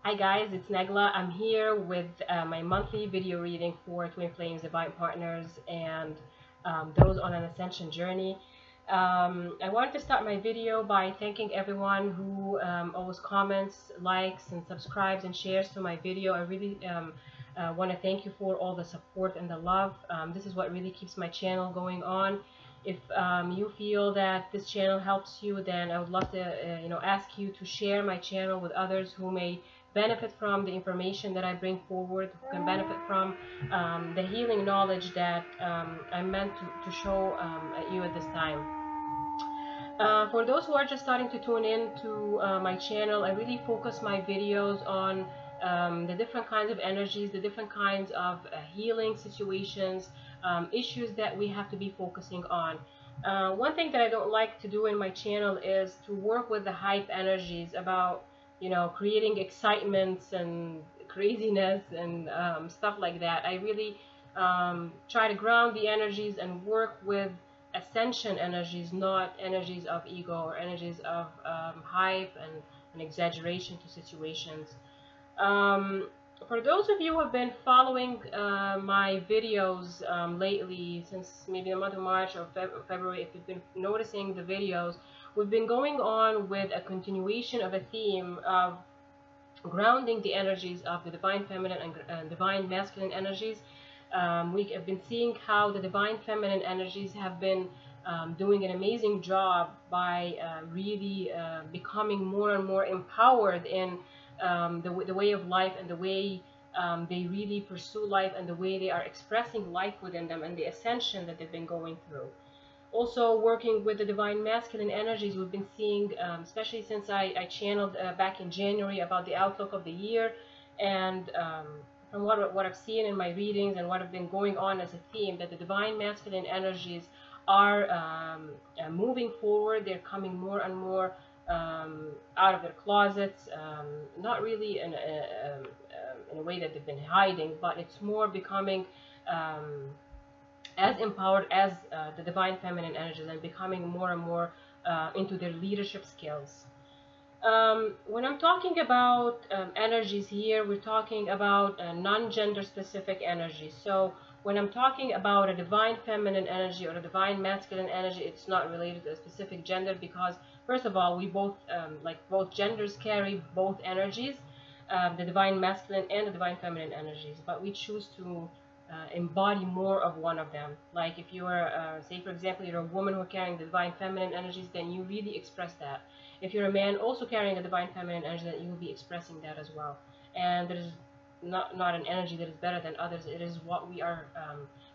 Hi guys, it's Negla. I'm here with my monthly video reading for Twin Flames, Divine Partners, and those on an ascension journey. I wanted to start my video by thanking everyone who always comments, likes, and subscribes and shares to my video. I really want to thank you for all the support and the love. This is what really keeps my channel going on. If you feel that this channel helps you, then I would love to ask you to share my channel with others who may benefit from the information that I bring forward, who can benefit from the healing knowledge that I'm meant to show at you at this time. For those who are just starting to tune in to my channel, I really focus my videos on the different kinds of energies, the different kinds of healing situations, issues that we have to be focusing on. One thing that I don't like to do in my channel is to work with the hype energies about creating excitements and craziness and stuff like that. I really try to ground the energies and work with ascension energies, not energies of ego or energies of hype and exaggeration to situations. For those of you who have been following my videos lately, since maybe the month of March or February, if you've been noticing the videos, we've been going on with a continuation of a theme of grounding the energies of the divine feminine and divine masculine energies. We have been seeing how the divine feminine energies have been doing an amazing job by really becoming more and more empowered in the way of life and the way they really pursue life and the way they are expressing life within them and the ascension that they've been going through. Also working with the divine masculine energies, we've been seeing, especially since I channeled back in January about the outlook of the year, and from what I've seen in my readings and what have been going on as a theme, that the divine masculine energies are moving forward. They're coming more and more out of their closets, not really in a way that they've been hiding, but it's more becoming as empowered as the divine feminine energies and becoming more and more into their leadership skills. When I'm talking about energies here, we're talking about non-gender specific energies. So when I'm talking about a divine feminine energy or a divine masculine energy, it's not related to a specific gender, because first of all, we both, like both genders carry both energies, the divine masculine and the divine feminine energies, but we choose to embody more of one of them. Like if you are, say for example, you're a woman who are carrying the divine feminine energies, then you really express that. If you're a man also carrying a divine feminine energy, then you will be expressing that as well. And there's not an energy that is better than others. It is what we are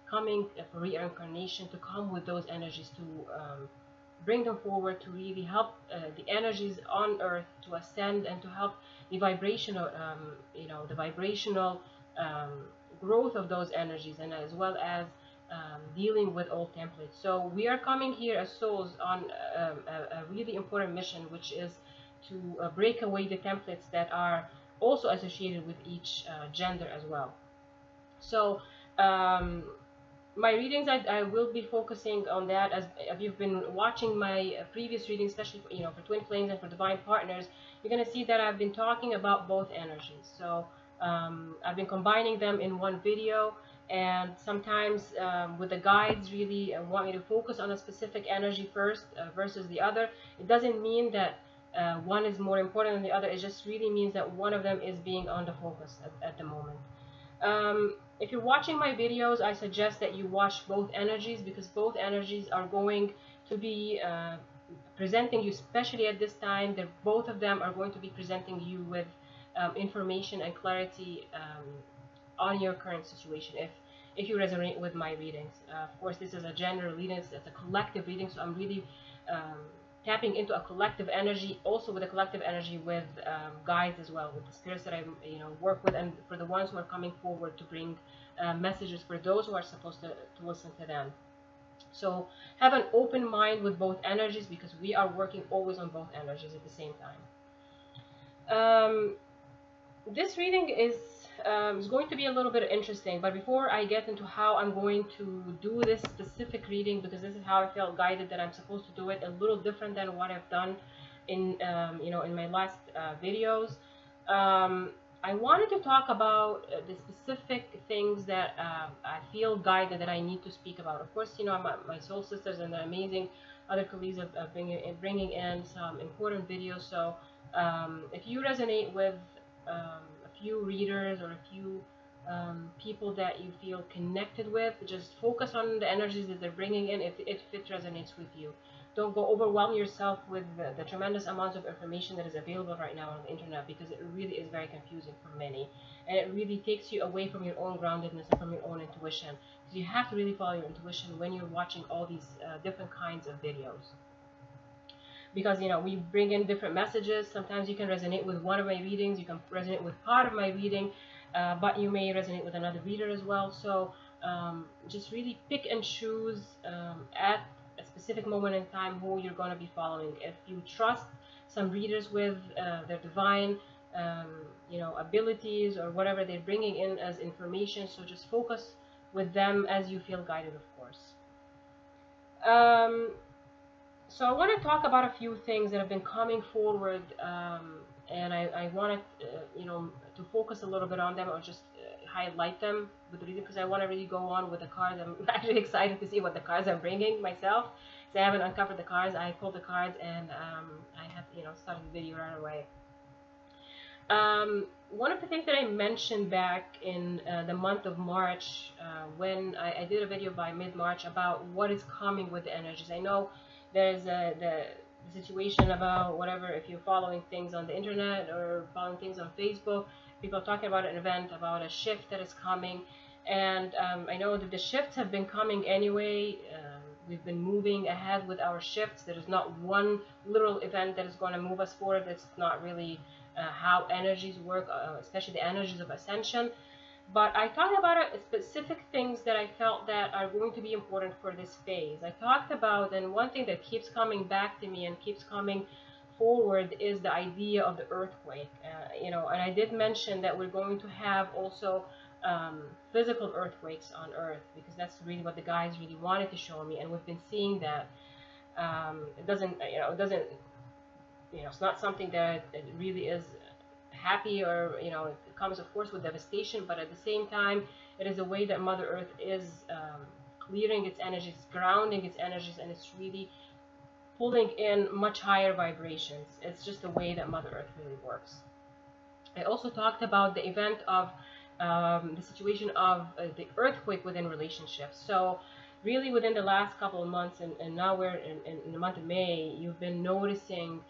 coming for reincarnation to come with those energies, to bring them forward, to really help the energies on earth to ascend and to help the vibrational, the vibrational growth of those energies, and as well as dealing with old templates. So we are coming here as souls on a really important mission, which is to break away the templates that are also associated with each gender as well. So my readings, I will be focusing on that. As if you've been watching my previous readings, especially for Twin Flames and for Divine Partners, you're going to see that I've been talking about both energies. So I've been combining them in one video, and sometimes with the guides really want me to focus on a specific energy first versus the other. It doesn't mean that one is more important than the other. It just really means that one of them is being on the focus at the moment. If you're watching my videos, I suggest that you watch both energies, because both energies are going to be presenting you, especially at this time, that both of them are going to be presenting you with information and clarity on your current situation, if you resonate with my readings. Of course, this is a general reading, it's a collective reading, so I'm really tapping into a collective energy, also with a collective energy with guides as well, with the spirits that I work with, and for the ones who are coming forward to bring messages for those who are supposed to listen to them. So have an open mind with both energies, because we are working always on both energies at the same time. This reading is going to be a little bit interesting, but before I get into how I'm going to do this specific reading, because this is how I felt guided that I'm supposed to do it, a little different than what I've done in in my last videos. I wanted to talk about the specific things that I feel guided that I need to speak about. Of course, you know, my soul sisters and the amazing other colleagues are bringing in some important videos. So if you resonate with a few readers or a few people that you feel connected with, just focus on the energies that they're bringing in if it resonates with you. Don't go overwhelm yourself with the tremendous amounts of information that is available right now on the internet, because it really is very confusing for many, and it really takes you away from your own groundedness and from your own intuition, because you have to really follow your intuition when you're watching all these different kinds of videos. Because, you know, we bring in different messages. Sometimes you can resonate with one of my readings, you can resonate with part of my reading, but you may resonate with another reader as well. So just really pick and choose at a specific moment in time who you're going to be following. If you trust some readers with their divine you know, abilities or whatever they're bringing in as information, so just focus with them as you feel guided, of course. So I want to talk about a few things that have been coming forward, and I wanted you know, to focus a little bit on them, or just highlight them with the reason, because I want to really go on with the cards. I'm actually excited to see what the cards I'm bringing myself. So I haven't uncovered the cards. I pulled the cards, and I had, you know, started the video right away. One of the things that I mentioned back in the month of March, when I did a video by mid-March about what is coming with the energies. I know there's the situation about whatever, if you're following things on the internet or following things on Facebook, people are talking about an event, about a shift that is coming. And I know that the shifts have been coming anyway. We've been moving ahead with our shifts. There is not one literal event that is going to move us forward. It's not really how energies work, especially the energies of ascension. But I talked about specific things that I felt that are going to be important for this phase. I talked about, and one thing that keeps coming back to me and keeps coming forward is the idea of the earthquake. You know, and I did mention that we're going to have also physical earthquakes on Earth, because that's really what the guys really wanted to show me, and we've been seeing that. It doesn't, you know, it's not something that it really is happy, or, you know, it comes of course with devastation, but at the same time it is a way that Mother Earth is clearing its energies, grounding its energies, and it's really pulling in much higher vibrations. It's just the way that Mother Earth really works. I also talked about the event of the situation of the earthquake within relationships. So really within the last couple of months, and now we're in the month of May, you've been noticing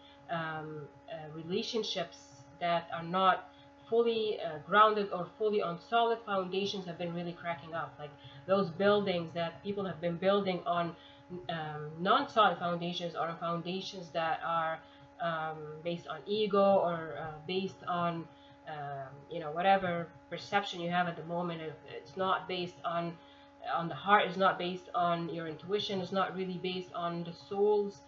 relationships that are not fully grounded or fully on solid foundations have been really cracking up. Like those buildings that people have been building on non-solid foundations, or on foundations that are based on ego, or based on you know, whatever perception you have at the moment. It's not based on the heart, it's not based on your intuition, it's not really based on the soul's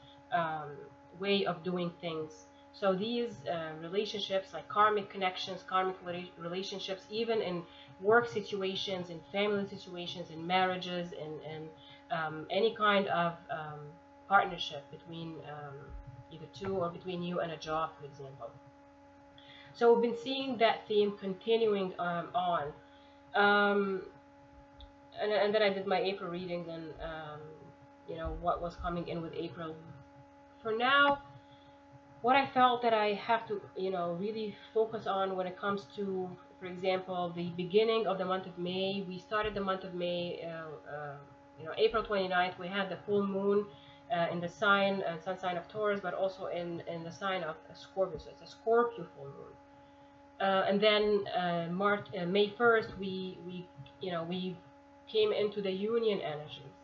way of doing things. So these relationships, like karmic connections, karmic relationships, even in work situations, in family situations, in marriages, in any kind of partnership between either two, or between you and a job, for example. So we've been seeing that theme continuing on. And then I did my April readings, and you know, what was coming in with April. For now, what I felt that I have to, you know, really focus on when it comes to, for example, the beginning of the month of May. We started the month of May, you know, April 29th, we had the full moon in the sign, sun sign of Taurus, but also in the sign of Scorpio. So it's a Scorpio full moon. And then May 1st, we came into the union energies.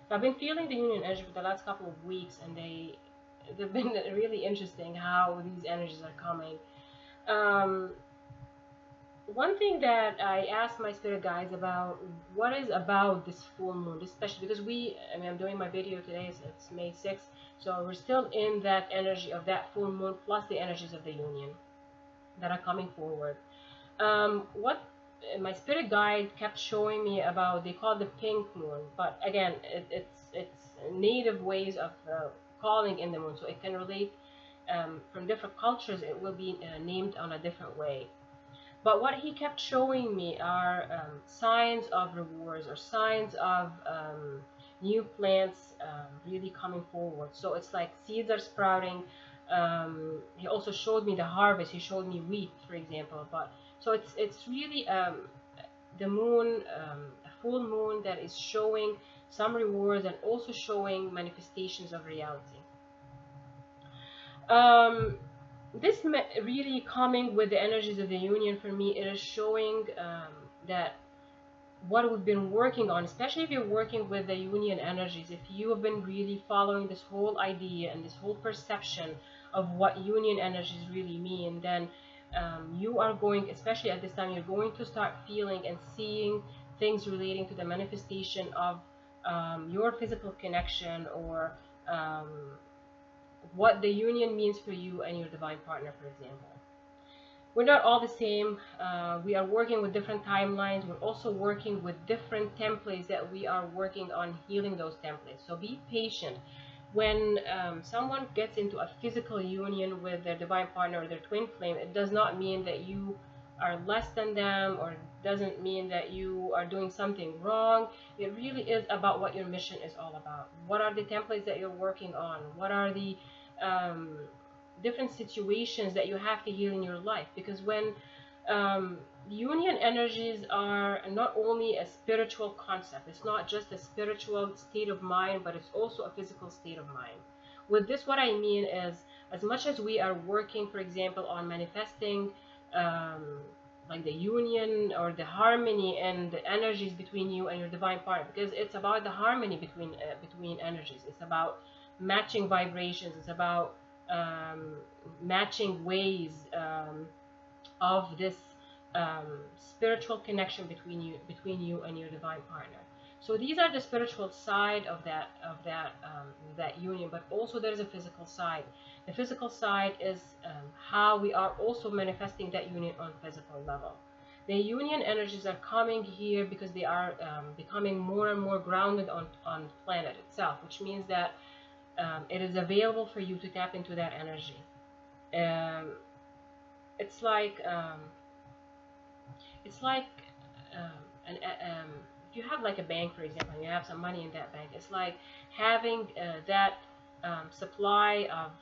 So I've been feeling the union energy for the last couple of weeks, and they've been really interesting how these energies are coming. One thing that I asked my spirit guides about, what is about this full moon, especially because I'm doing my video today, so it's May 6th, so we're still in that energy of that full moon, plus the energies of the union that are coming forward. What my spirit guide kept showing me about, they call it the pink moon, but again, it's native ways of calling in the moon, so it can relate from different cultures. It will be named on a different way. But what he kept showing me are signs of rewards, or signs of new plants really coming forward. So it's like seeds are sprouting. He also showed me the harvest. He showed me wheat, for example. But so it's really the moon, a full moon that is showing some rewards and also showing manifestations of reality. This really coming with the energies of the union, for me, it is showing that what we've been working on, especially if you're working with the union energies, if you have been really following this whole idea and this whole perception of what union energies really mean, then you are going, especially at this time, you're going to start feeling and seeing things relating to the manifestation of your physical connection, or what the union means for you and your divine partner, for example. We're not all the same. We are working with different timelines. We're also working with different templates that we are working on healing those templates. So be patient. When someone gets into a physical union with their divine partner or their twin flame, it does not mean that you are less than them, or doesn't mean that you are doing something wrong. It really is about what your mission is all about. What are the templates that you're working on? What are the different situations that you have to heal in your life? Because when union energies are not only a spiritual concept, it's not just a spiritual state of mind, but it's also a physical state of mind. With this, what I mean is, as much as we are working, for example, on manifesting like the union or the harmony and the energies between you and your divine partner, because it's about the harmony between energies. It's about matching vibrations. It's about matching ways of this spiritual connection between you and your divine partner. So these are the spiritual side of that union, but also there's a physical side. The physical side is how we are also manifesting that union on physical level. The union energies are coming here because they are becoming more and more grounded on planet itself, which means that it is available for you to tap into that energy. It's like if you have like a bank, for example, and you have some money in that bank, it's like having that supply of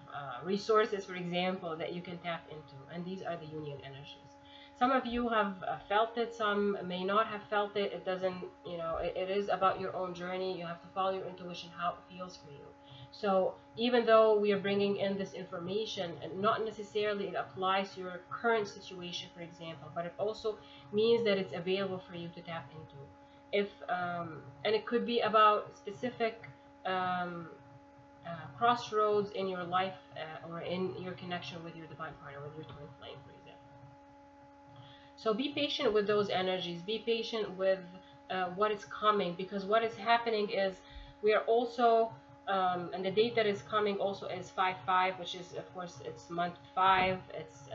resources, for example, that you can tap into. And these are the union energies. Some of you have felt it, some may not have felt it. It doesn't, it is about your own journey. You have to follow your intuition, how it feels for you. So even though we are bringing in this information, and not necessarily it applies to your current situation, for example, but it also means that it's available for you to tap into. If and it could be about specific crossroads in your life, or in your connection with your divine partner, with your twin flame, for example. So be patient with those energies. Be patient with what is coming, because what is happening is we are also and the date that is coming also is 5/5, which is, of course, it's month 5. It's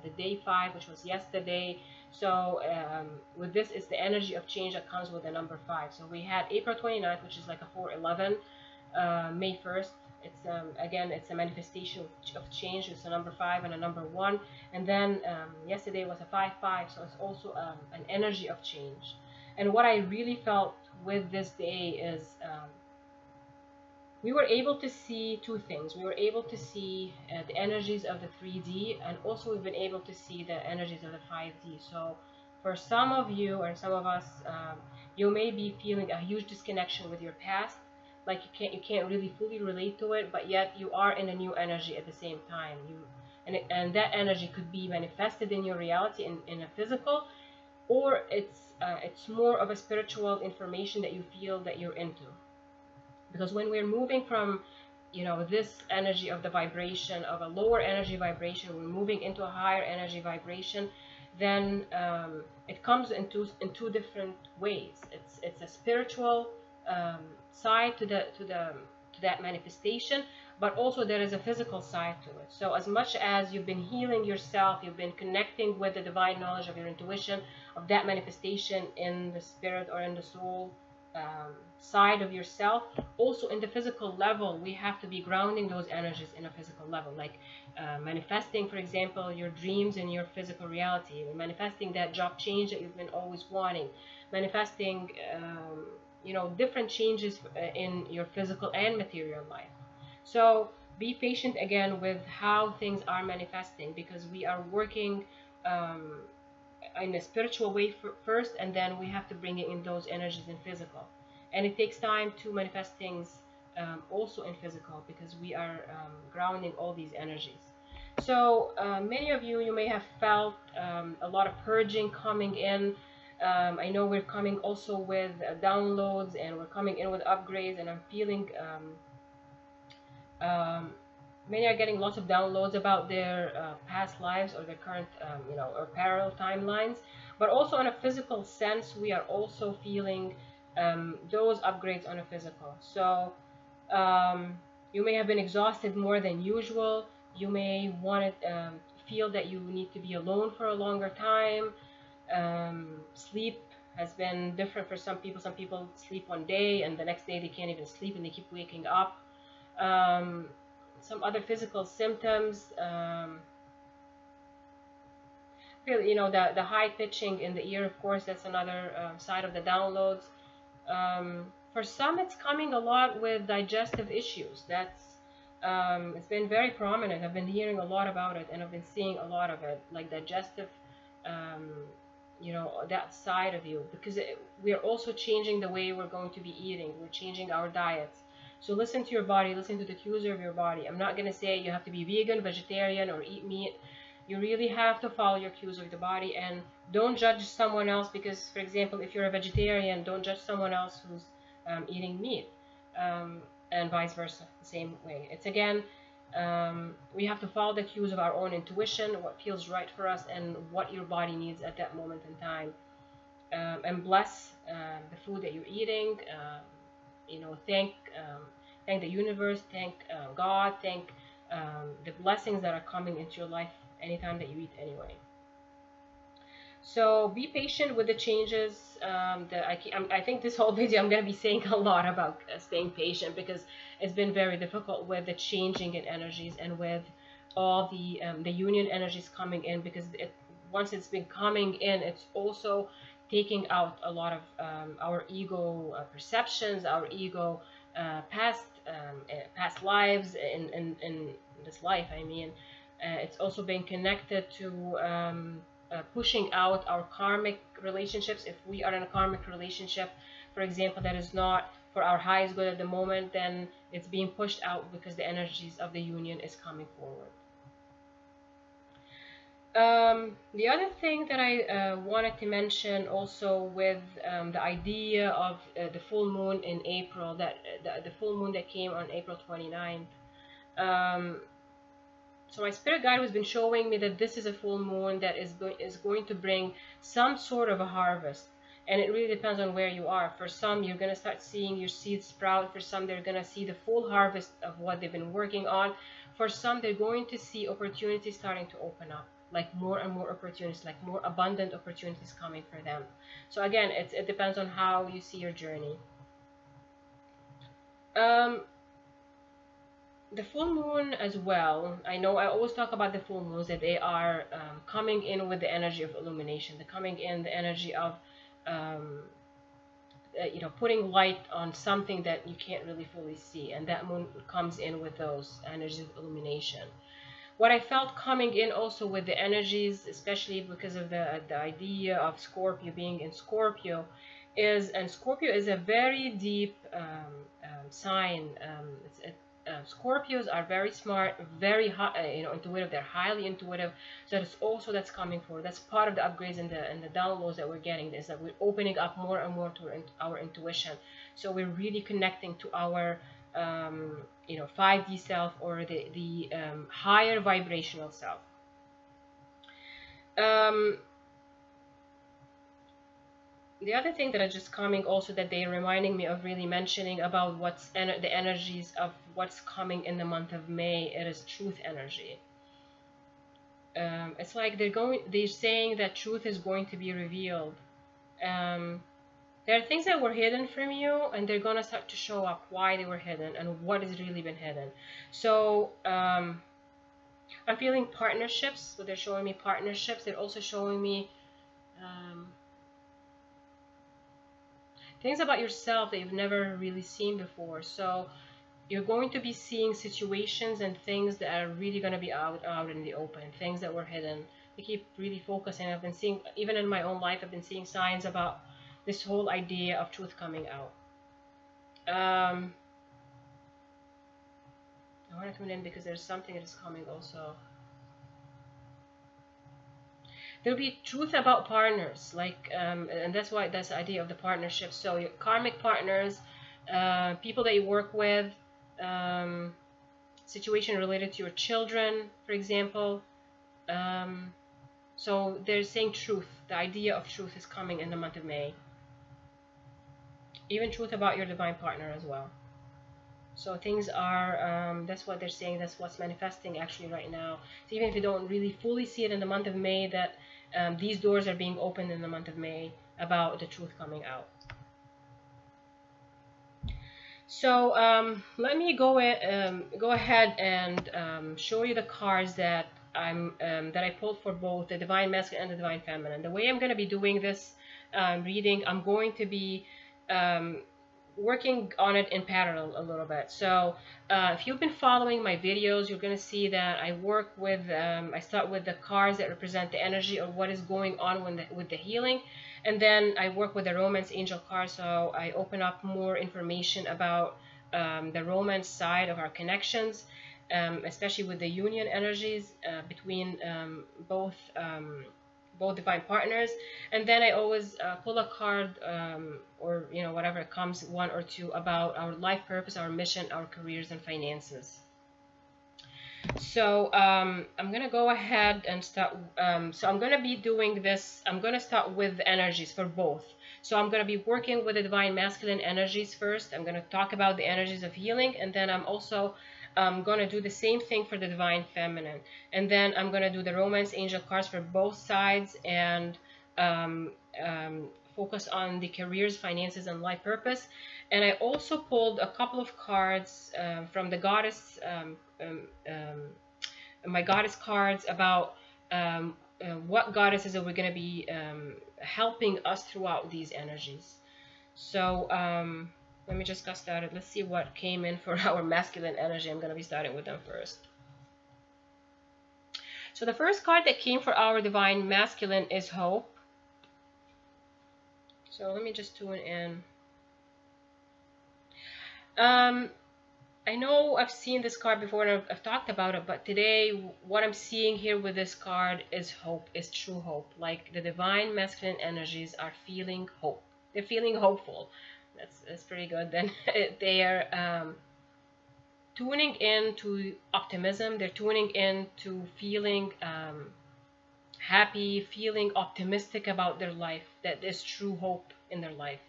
the day 5, which was yesterday. So with this, it's the energy of change that comes with the number 5. So we had April 29th, which is like a 4/11. May 1st, it's again, it's a manifestation of change. It's a number 5 and a number 1. And then yesterday was a 5/5, so it's also an energy of change. And what I really felt with this day is we were able to see two things. We were able to see the energies of the 3D, and also we've been able to see the energies of the 5D. So for some of you, or some of us, you may be feeling a huge disconnection with your past, like you can't really fully relate to it, but yet you are in a new energy at the same time. And that energy could be manifested in your reality in a physical, or it's more of a spiritual information that you feel that you're into. Because when we're moving from, this energy of the vibration, of a lower energy vibration, we're moving into a higher energy vibration, then it comes in two different ways. It's a spiritual side to that manifestation, but also there is a physical side to it. So as much as you've been healing yourself, you've been connecting with the divine knowledge of your intuition, of that manifestation in the spirit or in the soul side of yourself. Also in the physical level, we have to be grounding those energies in a physical level, like manifesting, for example, your dreams in your physical reality, manifesting that job change that you've been always wanting, manifesting different changes in your physical and material life. So be patient again with how things are manifesting, because we are working in a spiritual way first, and then we have to bring in those energies in physical. And it takes time to manifest things also in physical, because we are grounding all these energies. So many of you may have felt a lot of purging coming in. I know we're coming also with downloads, and we're coming in with upgrades, and I'm feeling many are getting lots of downloads about their past lives or their current, or parallel timelines. But also on a physical sense, we are also feeling those upgrades on a physical. So you may have been exhausted more than usual. You may want to feel that you need to be alone for a longer time. Sleep has been different for some people. Some people sleep one day and the next day they can't even sleep and they keep waking up. Some other physical symptoms, the high pitching in the ear, of course, that's another side of the downloads. For some, it's coming a lot with digestive issues. That's it's been very prominent. I've been hearing a lot about it, and I've been seeing a lot of it, like digestive, that side of you, because we're also changing the way we're going to be eating. We're changing our diets. So listen to your body, listen to the cues of your body. I'm not going to say you have to be vegan, vegetarian, or eat meat. You really have to follow your cues of the body, and don't judge someone else, because, for example, if you're a vegetarian, don't judge someone else who's eating meat, and vice versa, the same way. It's again, we have to follow the cues of our own intuition, what feels right for us, and what your body needs at that moment in time. And bless the food that you're eating. Thank the universe, thank God, thank the blessings that are coming into your life anytime that you eat anyway. So be patient with the changes. I think this whole video I'm going to be saying a lot about staying patient, because it's been very difficult with the changing in energies and with all the union energies coming in, because once it's been coming in, it's also taking out a lot of our ego perceptions, our ego past lives in this life. I mean, it's also been connected to pushing out our karmic relationships. If we are in a karmic relationship, for example, that is not for our highest good at the moment, then it's being pushed out because the energies of the union is coming forward. The other thing that I wanted to mention also with the idea of the full moon in April, that the full moon that came on April 29th. So my spirit guide has been showing me that this is a full moon that is going to bring some sort of a harvest. And it really depends on where you are. For some, you're going to start seeing your seeds sprout. For some, they're going to see the full harvest of what they've been working on. For some, they're going to see opportunities starting to open up, like more and more opportunities, like more abundant opportunities coming for them. So again, it depends on how you see your journey. The full moon as well, I know I always talk about the full moons, that they are coming in with the energy of illumination. They're coming in the energy of putting light on something that you can't really fully see, and that moon comes in with those energies of illumination. What I felt coming in also with the energies, especially because of the idea of Scorpio being in Scorpio, and Scorpio is a very deep sign. Scorpios are very smart, very intuitive. They're highly intuitive. So that's coming forward. That's part of the upgrades and the downloads that we're getting. Is that we're opening up more and more to our intuition. So we're really connecting to our 5D self, or the higher vibrational self. The other thing that is just coming also, that they're reminding me of really mentioning about the energies of what's coming in the month of May. It is truth energy. It's like they're saying that truth is going to be revealed. There are things that were hidden from you, and they're gonna start to show up why they were hidden and what has really been hidden. So I'm feeling partnerships. So they're showing me partnerships. They're also showing me things about yourself that you've never really seen before. So you're going to be seeing situations and things that are really going to be out in the open, things that were hidden. I keep really focusing. I've been seeing, even in my own life, I've been seeing signs about this whole idea of truth coming out. I want to tune in because there's something that is coming also. There'll be truth about partners, like, and that's why that's the idea of the partnership. So your karmic partners, people that you work with, situation related to your children, for example. So they're saying truth. The idea of truth is coming in the month of May. Even truth about your divine partner as well. So things are, that's what they're saying, that's what's manifesting actually right now. So even if you don't really fully see it in the month of May, that these doors are being opened in the month of May about the truth coming out. So let me go ahead and show you the cards that that I pulled for both the Divine Masculine and the Divine Feminine. The way I'm going to be doing this reading, I'm going to be working on it in parallel a little bit. So if you've been following my videos, you're going to see that I work with, I start with the cards that represent the energy of what is going on with the healing. And then I work with the romance angel card, so I open up more information about the romance side of our connections, especially with the union energies between both divine partners. And then I always pull a card, or whatever comes, one or two, about our life purpose, our mission, our careers, and finances. So I'm gonna go ahead and start. So I'm gonna be doing this. I'm gonna start with the energies for both. So I'm gonna be working with the divine masculine energies first. I'm gonna talk about the energies of healing, and then I'm also gonna do the same thing for the divine feminine. And then I'm gonna do the romance angel cards for both sides, and focus on the careers, finances, and life purpose. And I also pulled a couple of cards from the goddess, my goddess cards, about what goddesses are we going to be helping us throughout these energies. So let me just get started. Let's see what came in for our masculine energy. I'm going to be starting with them first. So the first card that came for our divine masculine is hope. So let me just tune in. I know I've seen this card before and I've talked about it, but today what I'm seeing here with this card is hope, is true hope. Like the divine masculine energies are feeling hope. They're feeling hopeful. That's pretty good. Then they are tuning into optimism. They're tuning into feeling happy, feeling optimistic about their life, that there's true hope in their life.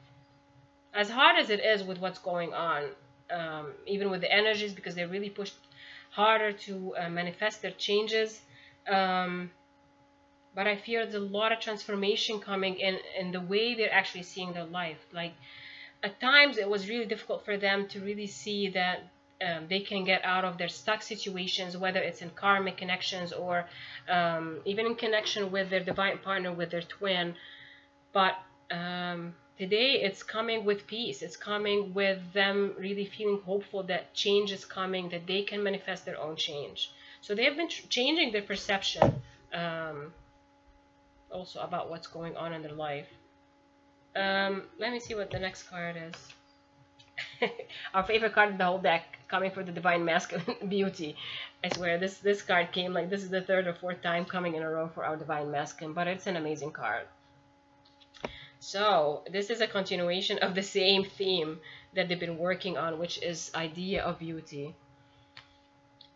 As hard as it is with what's going on, even with the energies, because they really pushed harder to manifest their changes, but I feel there's a lot of transformation coming in the way they're actually seeing their life. Like at times it was really difficult for them to really see that they can get out of their stuck situations, whether it's in karmic connections or even in connection with their divine partner, with their twin. But today it's coming with peace. It's coming with them really feeling hopeful that change is coming, that they can manifest their own change. So they have been changing their perception also about what's going on in their life. Let me see what the next card is. Our favorite card in the whole deck, coming for the divine masculine beauty. I swear this card came, like, this is the third or fourth time coming in a row for our divine masculine, but it's an amazing card. So this is a continuation of the same theme that they've been working on, which is idea of beauty.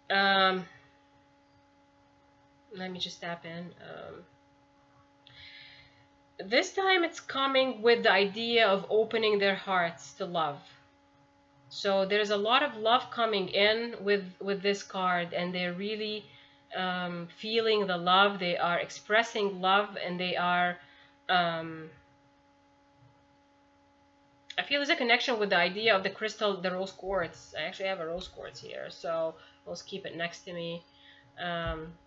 Let me just tap in. This time it's coming with the idea of opening their hearts to love. So there's a lot of love coming in with this card, and they're really feeling the love. They are expressing love, and they are I feel there's a connection with the idea of the crystal, the rose quartz. I actually have a rose quartz here, so let's keep it next to me.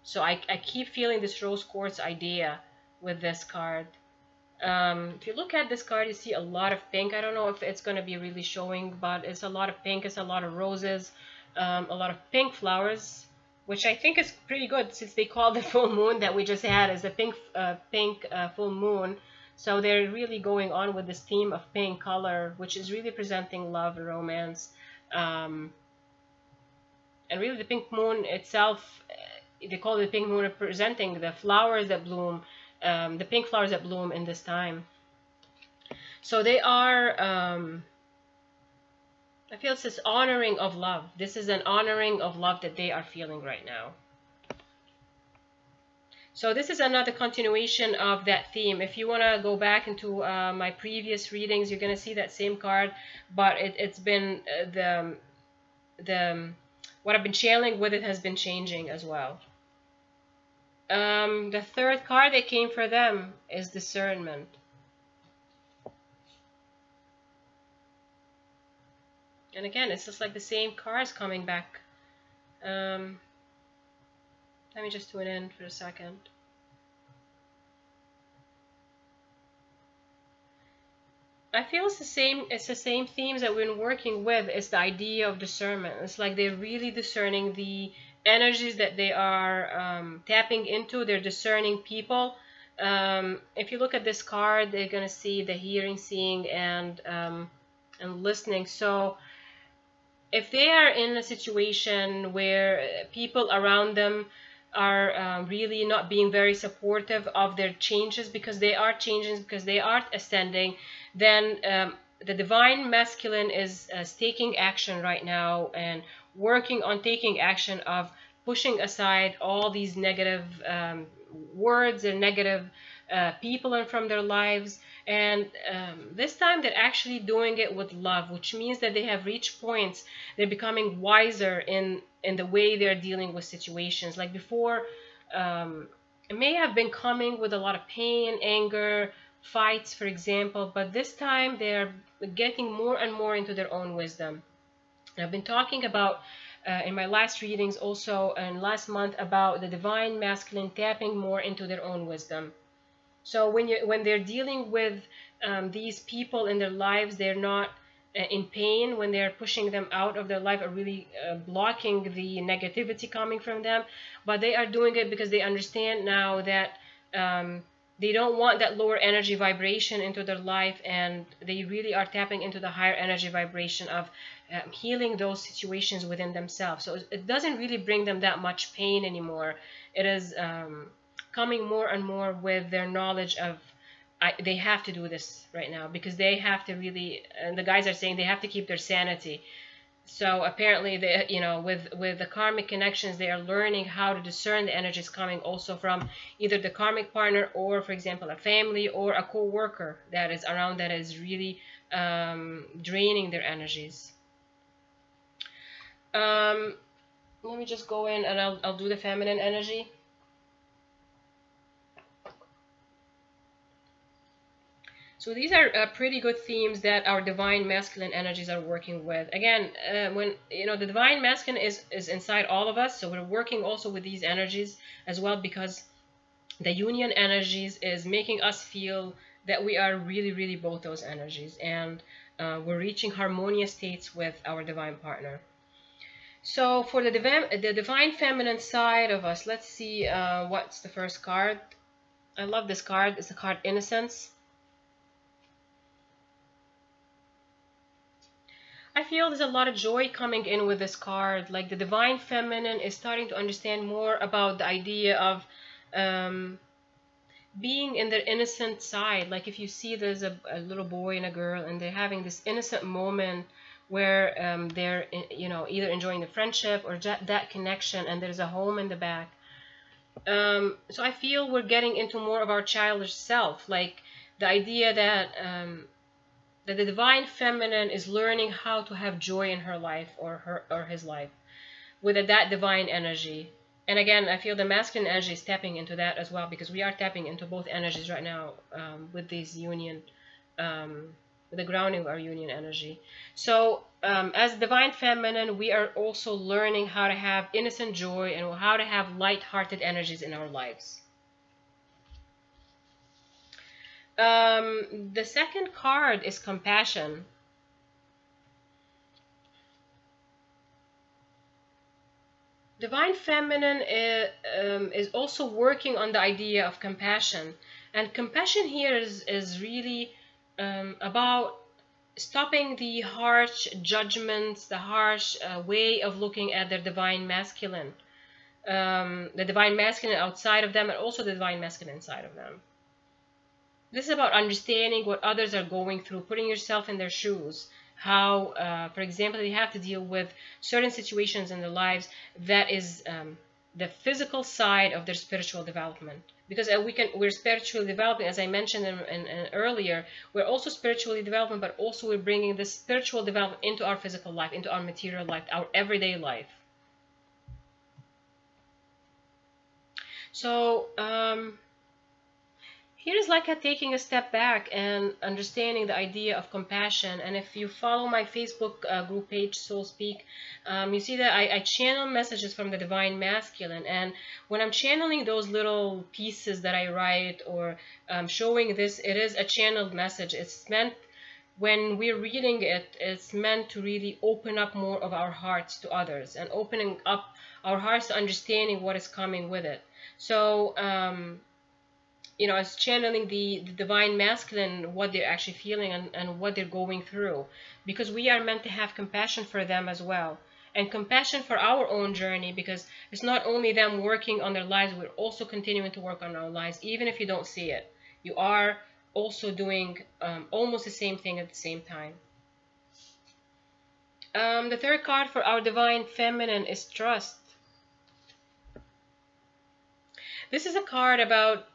So I keep feeling this rose quartz idea with this card. If you look at this card, you see a lot of pink. I don't know if it's going to be really showing, but it's a lot of pink. It's a lot of roses, a lot of pink flowers, which I think is pretty good since they call the full moon that we just had as a pink full moon. So they're really going on with this theme of pink color, which is really presenting love and romance. Um, and really the pink moon itself, they call it the pink moon representing the flowers that bloom, the pink flowers that bloom in this time. So they are, I feel it's this honoring of love. This is an honoring of love that they are feeling right now. So this is another continuation of that theme. If you want to go back into my previous readings, you're going to see that same card, but it's been what I've been channeling with it has been changing as well. The third card that came for them is discernment. And again, it's just like the same cards coming back. Let me just tune in for a second. I feel it's the same themes that we've been working with. It's the idea of discernment. It's like they're really discerning the energies that they are tapping into. They're discerning people. If you look at this card, they're gonna see the hearing, seeing, and listening. So if they are in a situation where people around them are really not being very supportive of their changes because they are changing, because they are ascending, then the divine masculine is taking action right now and working on taking action of pushing aside all these negative words and negative people and from their lives. And this time they're actually doing it with love, which means that they have reached points. They're becoming wiser in the way they're dealing with situations. Like before, it may have been coming with a lot of pain, anger, fights, for example, but this time they're getting more and more into their own wisdom. And I've been talking about in my last readings also and last month about the divine masculine tapping more into their own wisdom. So when they're dealing with these people in their lives, they're not in pain when they're pushing them out of their life or really blocking the negativity coming from them, but they are doing it because they understand now that they don't want that lower energy vibration into their life, and they really are tapping into the higher energy vibration of healing those situations within themselves. So it doesn't really bring them that much pain anymore. It is coming more and more with their knowledge of they have to do this right now because they have to really, and the guys are saying they have to keep their sanity. So apparently they, you know, with the karmic connections, they are learning how to discern the energies coming also from either the karmic partner or, for example, a family or a co-worker that is around that is really draining their energies. Let me just go in and I'll do the feminine energy. So these are pretty good themes that our divine masculine energies are working with. Again, when you know the divine masculine is inside all of us, so we're working also with these energies as well, because the union energies is making us feel that we are really both those energies, and we're reaching harmonious states with our divine partner. So for the divine feminine side of us, let's see what's the first card. I love this card. It's the card Innocence. I feel there's a lot of joy coming in with this card. Like the divine feminine is starting to understand more about the idea of being in their innocent side. Like if you see there's a little boy and a girl and they're having this innocent moment where they're, you know, either enjoying the friendship or that connection, and there's a home in the back. So I feel we're getting into more of our childish self, like the idea that that the divine feminine is learning how to have joy in her life or his life with that divine energy. And again, I feel the masculine energy is tapping into that as well, because we are tapping into both energies right now with this union, with with the grounding of our union energy. So as divine feminine, we are also learning how to have innocent joy and how to have light-hearted energies in our lives. The second card is compassion. Divine feminine is also working on the idea of compassion, and compassion here is really about stopping the harsh judgments, the harsh way of looking at their divine masculine, the divine masculine outside of them, and also the divine masculine inside of them. This is about understanding what others are going through, putting yourself in their shoes. How, for example, they have to deal with certain situations in their lives that is the physical side of their spiritual development. Because we're spiritually developing, as I mentioned in earlier, we're also spiritually developing, but also we're bringing this spiritual development into our physical life, into our material life, our everyday life. So, here is like taking a step back and understanding the idea of compassion. And if you follow my Facebook group page, Soul Speak, you see that I channel messages from the divine masculine. And when I'm channeling those little pieces that I write or showing this, it is a channeled message. It's meant, when we're reading it, it's meant to really open up more of our hearts to others and opening up our hearts to understanding what is coming with it. So, you know, it's channeling the divine masculine, what they're actually feeling and what they're going through, because we are meant to have compassion for them as well, and compassion for our own journey, because it's not only them working on their lives, we're also continuing to work on our lives. Even if you don't see it, you are also doing almost the same thing at the same time. The third card for our divine feminine is trust. This is a card about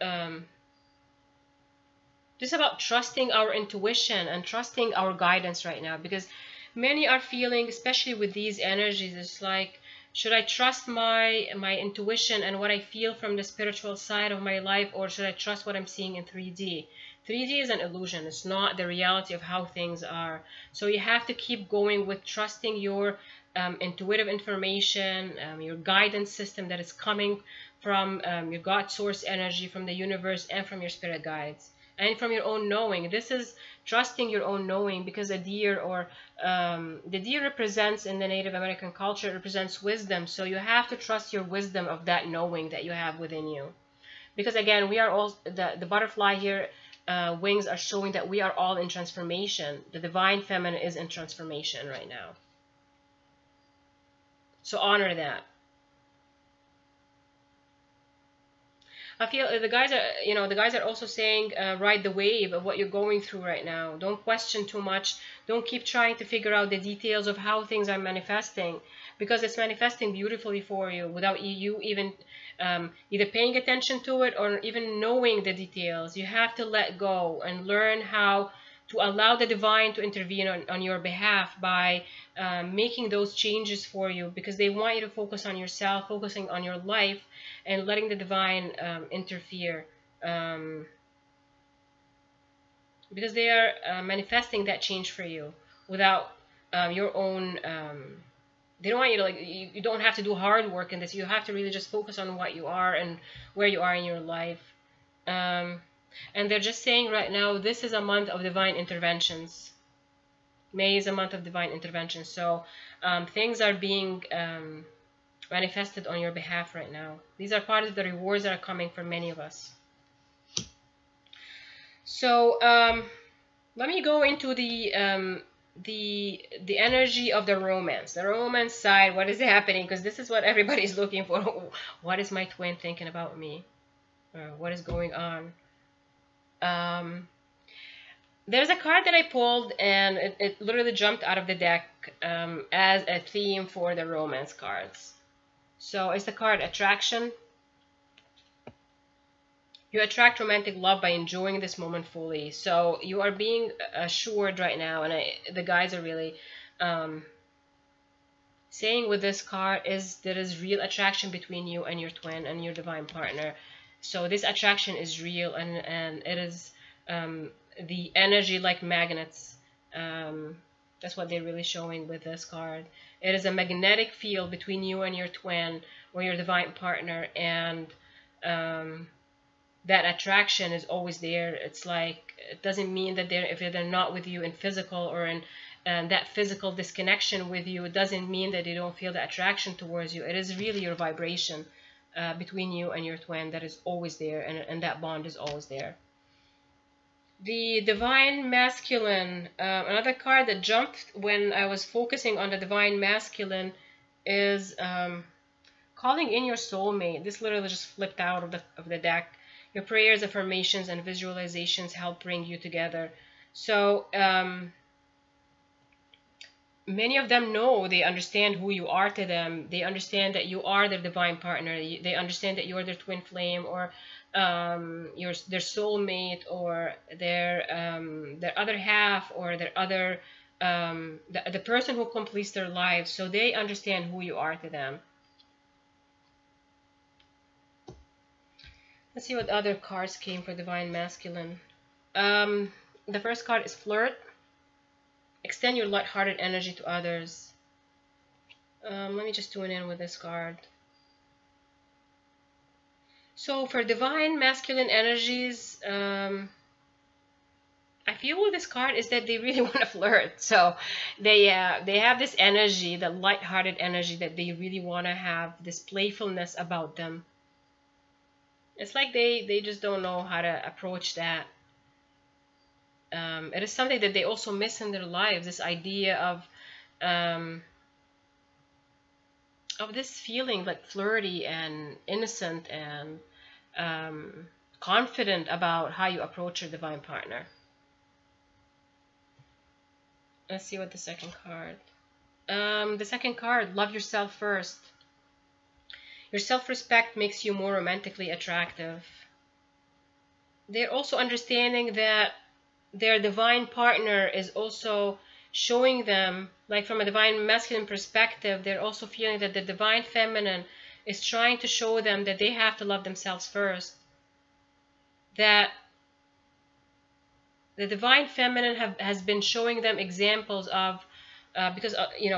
trusting our intuition and trusting our guidance right now, because many are feeling, especially with these energies, it's like, should I trust my intuition and what I feel from the spiritual side of my life, or should I trust what I'm seeing in 3D? 3D is an illusion. It's not the reality of how things are. So you have to keep going with trusting your intuitive information, your guidance system that is coming from your God source energy, from the universe, and from your spirit guides, and from your own knowing. This is trusting your own knowing, because a deer, or the deer represents, in the Native American culture, it represents wisdom. So you have to trust your wisdom of that knowing that you have within you. Because again, we are all, the butterfly here, wings are showing that we are all in transformation. The divine feminine is in transformation right now. So honor that. I feel the guys are also saying, ride the wave of what you're going through right now. Don't question too much. Don't keep trying to figure out the details of how things are manifesting, because it's manifesting beautifully for you without you even either paying attention to it or even knowing the details. You have to let go and learn how to allow the divine to intervene on your behalf by making those changes for you, because they want you to focus on yourself, focusing on your life, and letting the divine interfere, because they are manifesting that change for you without your own. They don't want you to, like, you don't have to do hard work in this. You have to really just focus on what you are and where you are in your life. And they're just saying right now, this is a month of divine interventions. May is a month of divine intervention. So things are being manifested on your behalf right now. These are part of the rewards that are coming for many of us. So let me go into the energy of the romance side. What is happening? Because this is what everybody's looking for. What is my twin thinking about me? What is going on? There's a card that I pulled, and it literally jumped out of the deck as a theme for the romance cards. So it's the card Attraction. You attract romantic love by enjoying this moment fully. So you are being assured right now, and the guys are really saying with this card is there is real attraction between you and your twin and your divine partner. So this attraction is real, and it is the energy like magnets. That's what they're really showing with this card. It is a magnetic field between you and your twin or your divine partner, and that attraction is always there. It's like, it doesn't mean that if they're not with you in physical or in that physical disconnection with you, it doesn't mean that they don't feel the attraction towards you. It is really your vibration between you and your twin that is always there, and that bond is always there. The divine masculine, another card that jumped when I was focusing on the divine masculine is calling in your soulmate. This literally just flipped out of the deck. Your prayers, affirmations, and visualizations help bring you together. So many of them know, they understand who you are to them. They understand that you are their divine partner. They understand that you are their twin flame, or their soulmate, or their other half, or their other the person who completes their lives. So they understand who you are to them. Let's see what other cards came for divine masculine. The first card is flirt. Extend your light-hearted energy to others. Let me just tune in with this card. So for divine masculine energies, I feel with this card is that they really want to flirt. So they have this energy, the light-hearted energy, that they really want to have this playfulness about them. It's like they just don't know how to approach that. It is something that they also miss in their lives, this idea of this feeling like flirty and innocent and confident about how you approach your divine partner. Let's see what the second card. The second card, love yourself first. Your self-respect makes you more romantically attractive. They're also understanding that their divine partner is also showing them, like from a divine masculine perspective, they're also feeling that the divine feminine is trying to show them that they have to love themselves first. That the divine feminine has been showing them examples of, because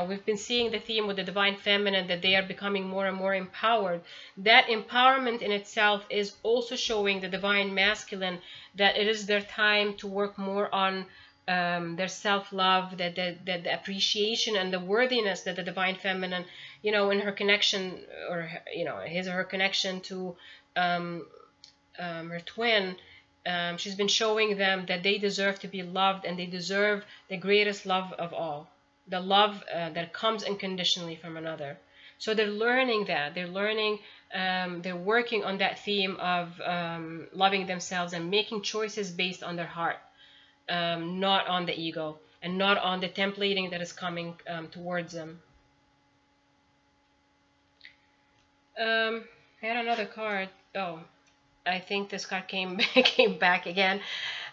we've been seeing the theme with the divine feminine, that they are becoming more and more empowered. That empowerment in itself is also showing the divine masculine that it is their time to work more on their self-love, that the appreciation and the worthiness that the divine feminine, in her connection, or his or her connection to her twin, she's been showing them that they deserve to be loved, and they deserve the greatest love of all, the love that comes unconditionally from another. So they're learning that. They're learning, they're working on that theme of loving themselves and making choices based on their heart, not on the ego, and not on the templating that is coming towards them. I had another card. Oh, I think this card came back again.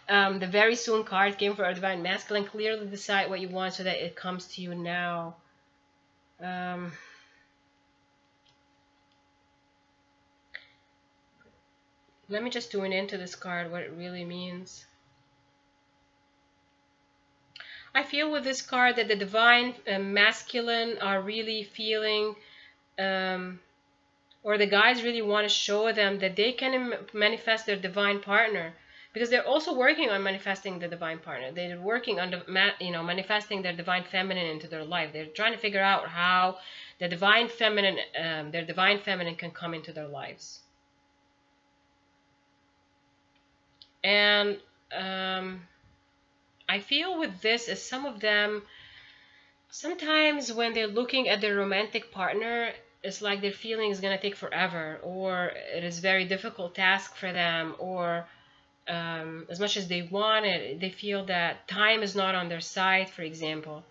The very soon card came for our divine masculine. Clearly decide what you want so that it comes to you now. Let me just tune into this card, what it really means. I feel with this card that the divine masculine are really feeling, or the guys really want to show them that they can manifest their divine partner, because they're also working on manifesting the divine partner. They're working on manifesting their divine feminine into their life. They're trying to figure out how the divine feminine, their divine feminine, can come into their lives. And I feel with this is some of them, sometimes when they're looking at their romantic partner, it's like their feeling is going to take forever, or it is very difficult task for them, or as much as they want it, they feel that time is not on their side, for example.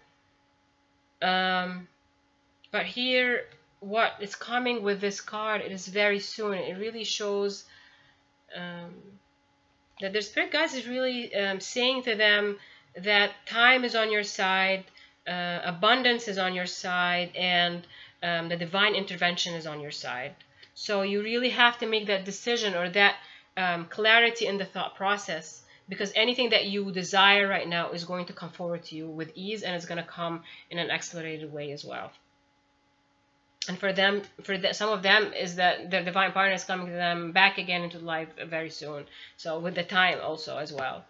But here, what is coming with this card, it is very soon. It really shows that their spirit guides is really saying to them that time is on your side, abundance is on your side, and the divine intervention is on your side. So you really have to make that decision, or that clarity in the thought process, because anything that you desire right now is going to come forward to you with ease, and it's going to come in an accelerated way as well. And for them, some of them is that their divine partner is coming to them back again into life very soon. So with the time also as well.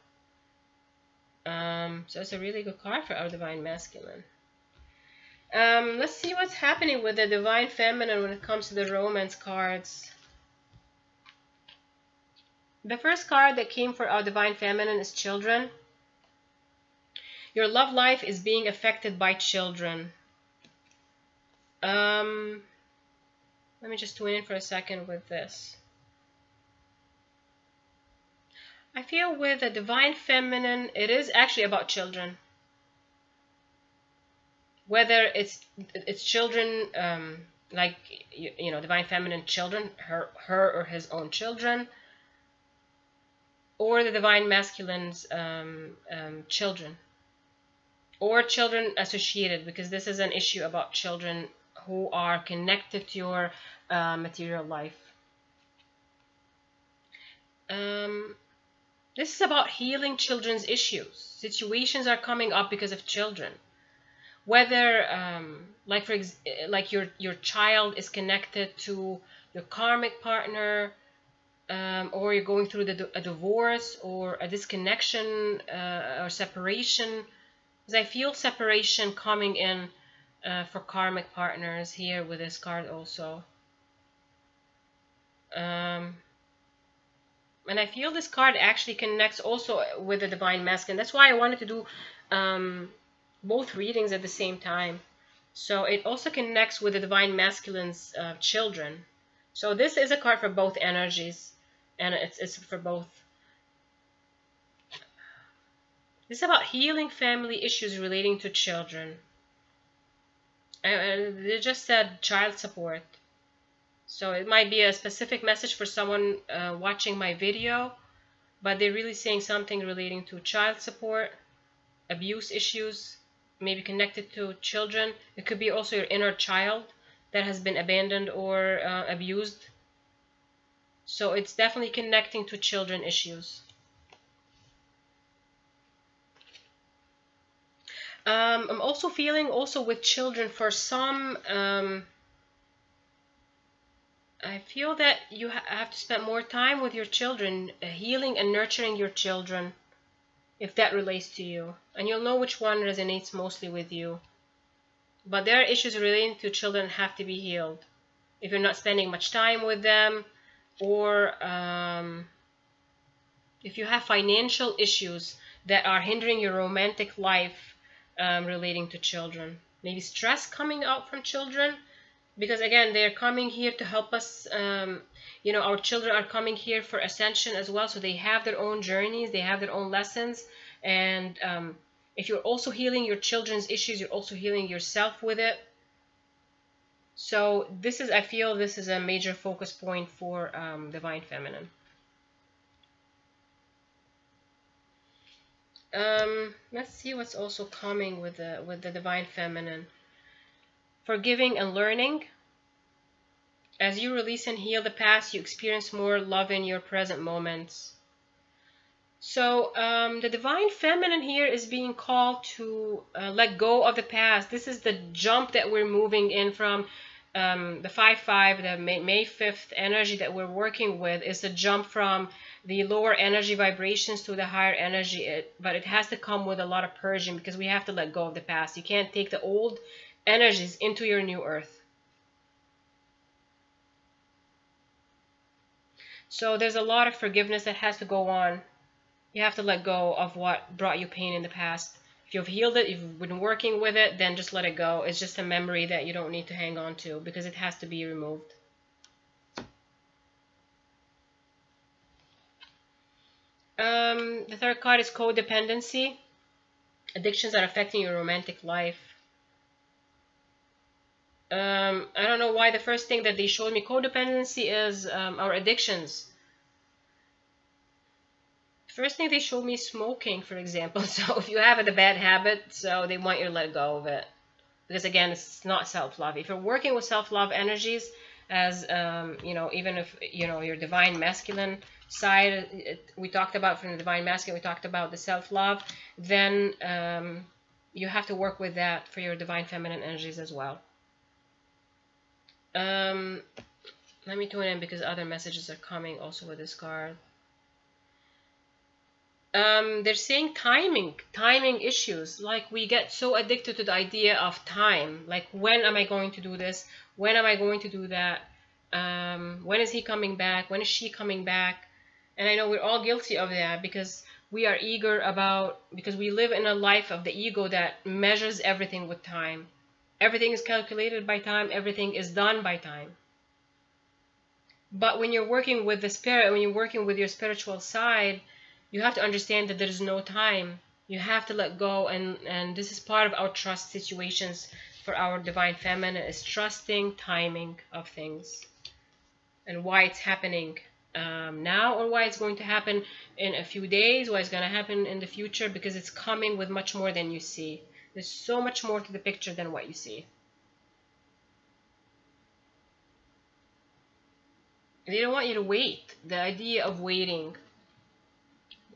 So it's a really good card for our divine masculine. Let's see what's happening with the divine feminine when it comes to the romance cards. The first card that came for our divine feminine is children. Your love life is being affected by children. Let me just tune in for a second with this. I feel with the divine feminine, it is actually about children. Whether it's children, like you know, divine feminine children, her or his own children, or the divine masculine's children, or children associated, because this is an issue about children who are connected to your material life. This is about healing children's issues. Situations are coming up because of children. Whether, like your child is connected to your karmic partner, or you're going through a divorce or a disconnection or separation. Because I feel separation coming in for karmic partners here with this card also. And I feel this card actually connects also with the divine masculine. That's why I wanted to do both readings at the same time. So it also connects with the divine masculine's children. So this is a card for both energies, and it's for both. This is about healing family issues relating to children. And they just said child support. So it might be a specific message for someone watching my video, but they're really saying something relating to child support, abuse issues, maybe connected to children. It could be also your inner child that has been abandoned or abused. So it's definitely connecting to children issues. I'm also feeling also with children for some, I feel that you have to spend more time with your children, healing and nurturing your children, if that relates to you. And you'll know which one resonates mostly with you. But there are issues relating to children have to be healed. If you're not spending much time with them, or if you have financial issues that are hindering your romantic life relating to children. Maybe stress coming out from children. Because again, they're coming here to help us, you know, our children are coming here for ascension as well. So they have their own journeys, they have their own lessons. And if you're also healing your children's issues, you're also healing yourself with it. So this is, I feel this is a major focus point for divine feminine. Let's see what's also coming with the divine feminine. Forgiving and learning. As you release and heal the past, you experience more love in your present moments. So the divine feminine here is being called to let go of the past. This is the jump that we're moving in from the 5-5, the May 5th energy that we're working with is the jump from the lower energy vibrations to the higher energy. But it has to come with a lot of purging, because we have to let go of the past. You can't take the old energies into your new earth. So there's a lot of forgiveness that has to go on. You have to let go of what brought you pain in the past. If you've healed it, if you've been working with it, then just let it go. It's just a memory that you don't need to hang on to, because it has to be removed. The third card is codependency. Addictions are affecting your romantic life. I don't know why the first thing that they showed me codependency is our addictions. First thing they showed me is smoking, for example. So if you have a bad habit, so they want you to let go of it. Because again, it's not self-love. If you're working with self-love energies, as you know, even if you know your divine masculine side we talked about from the divine masculine, we talked about the self-love, then you have to work with that for your divine feminine energies as well. Let me tune in because other messages are coming also with this card. They're saying timing issues. Like, we get so addicted to the idea of time. Like, when am I going to do this? When am I going to do that? When is he coming back? When is she coming back? And I know we're all guilty of that because we are eager about, because we live in a life of the ego that measures everything with time. Everything is calculated by time. Everything is done by time. But when you're working with the spirit, when you're working with your spiritual side, you have to understand that there is no time. You have to let go, and this is part of our trust situations for our divine feminine, is trusting timing of things and why it's happening now, or why it's going to happen in a few days, why it's going to happen in the future, because it's coming with much more than you see. There's so much more to the picture than what you see. They don't want you to wait. The idea of waiting.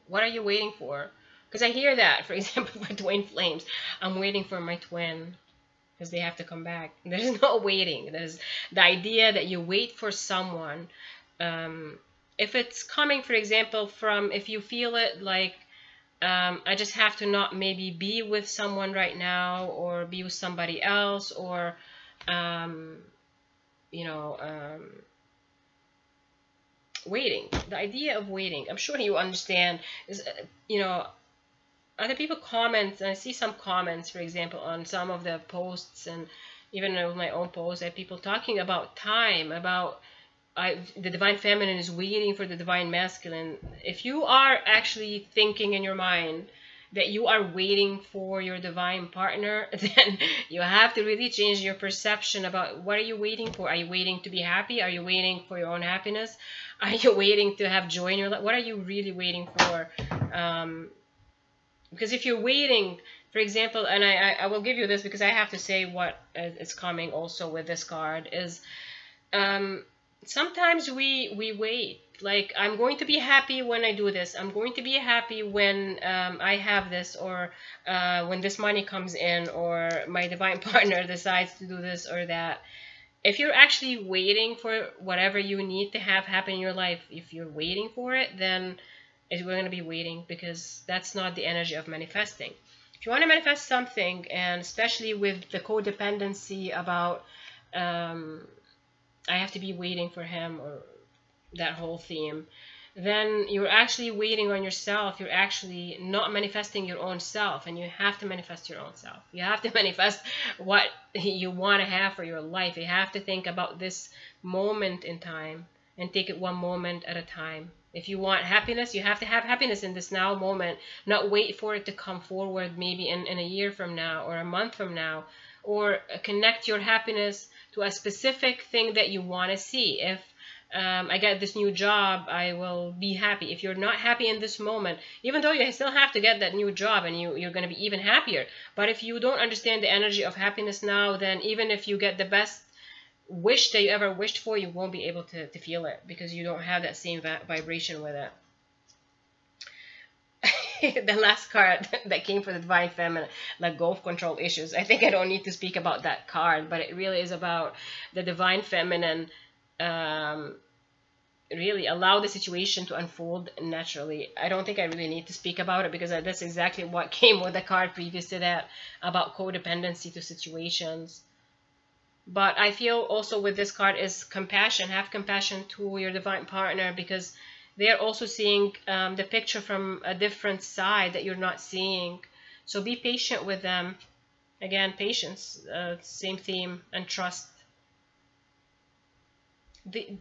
What are you waiting for? Because I hear that, for example, for twin flames. I'm waiting for my twin because they have to come back. There's no waiting. There's the idea that you wait for someone. If it's coming, for example, from, if you feel it like, I just have to not maybe be with someone right now, or be with somebody else, or, waiting. The idea of waiting, I'm sure you understand, is, other people comment, and I see some comments, for example, on some of the posts, and even with my own posts, I have people talking about time, about the divine feminine is waiting for the divine masculine. If you are actually thinking in your mind that you are waiting for your divine partner, then you have to really change your perception about what are you waiting for. Are you waiting to be happy? Are you waiting for your own happiness? Are you waiting to have joy in your life? What are you really waiting for? Because if you're waiting, for example, and I will give you this because I have to say what is coming also with this card is, sometimes we wait. Like, I'm going to be happy when I do this. I'm going to be happy when I have this, or when this money comes in, or my divine partner decides to do this or that. If you're actually waiting for whatever you need to have happen in your life, if you're waiting for it, then we're going to be waiting, because that's not the energy of manifesting. If you want to manifest something, and especially with the codependency about I have to be waiting for him, or that whole theme, then you're actually waiting on yourself. You're actually not manifesting your own self, and you have to manifest your own self. You have to manifest what you want to have for your life. You have to think about this moment in time and take it one moment at a time. If you want happiness, you have to have happiness in this now moment, not wait for it to come forward maybe in a year from now, or a month from now, or connect your happiness to a specific thing that you want to see. If I get this new job, I will be happy. If you're not happy in this moment, even though you still have to get that new job, and you're going to be even happier, but if you don't understand the energy of happiness now, then even if you get the best wish that you ever wished for, you won't be able to feel it, because you don't have that same vibration with it. The last card that came for the divine feminine, like golf control issues. I think I don't need to speak about that card, but it really is about the divine feminine. Really allow the situation to unfold naturally. I don't think I really need to speak about it, because that's exactly what came with the card previous to that, about codependency to situations. But I feel also with this card is compassion. Have compassion to your divine partner, because they're also seeing the picture from a different side that you're not seeing. So be patient with them. Again, patience, same theme, and trust. The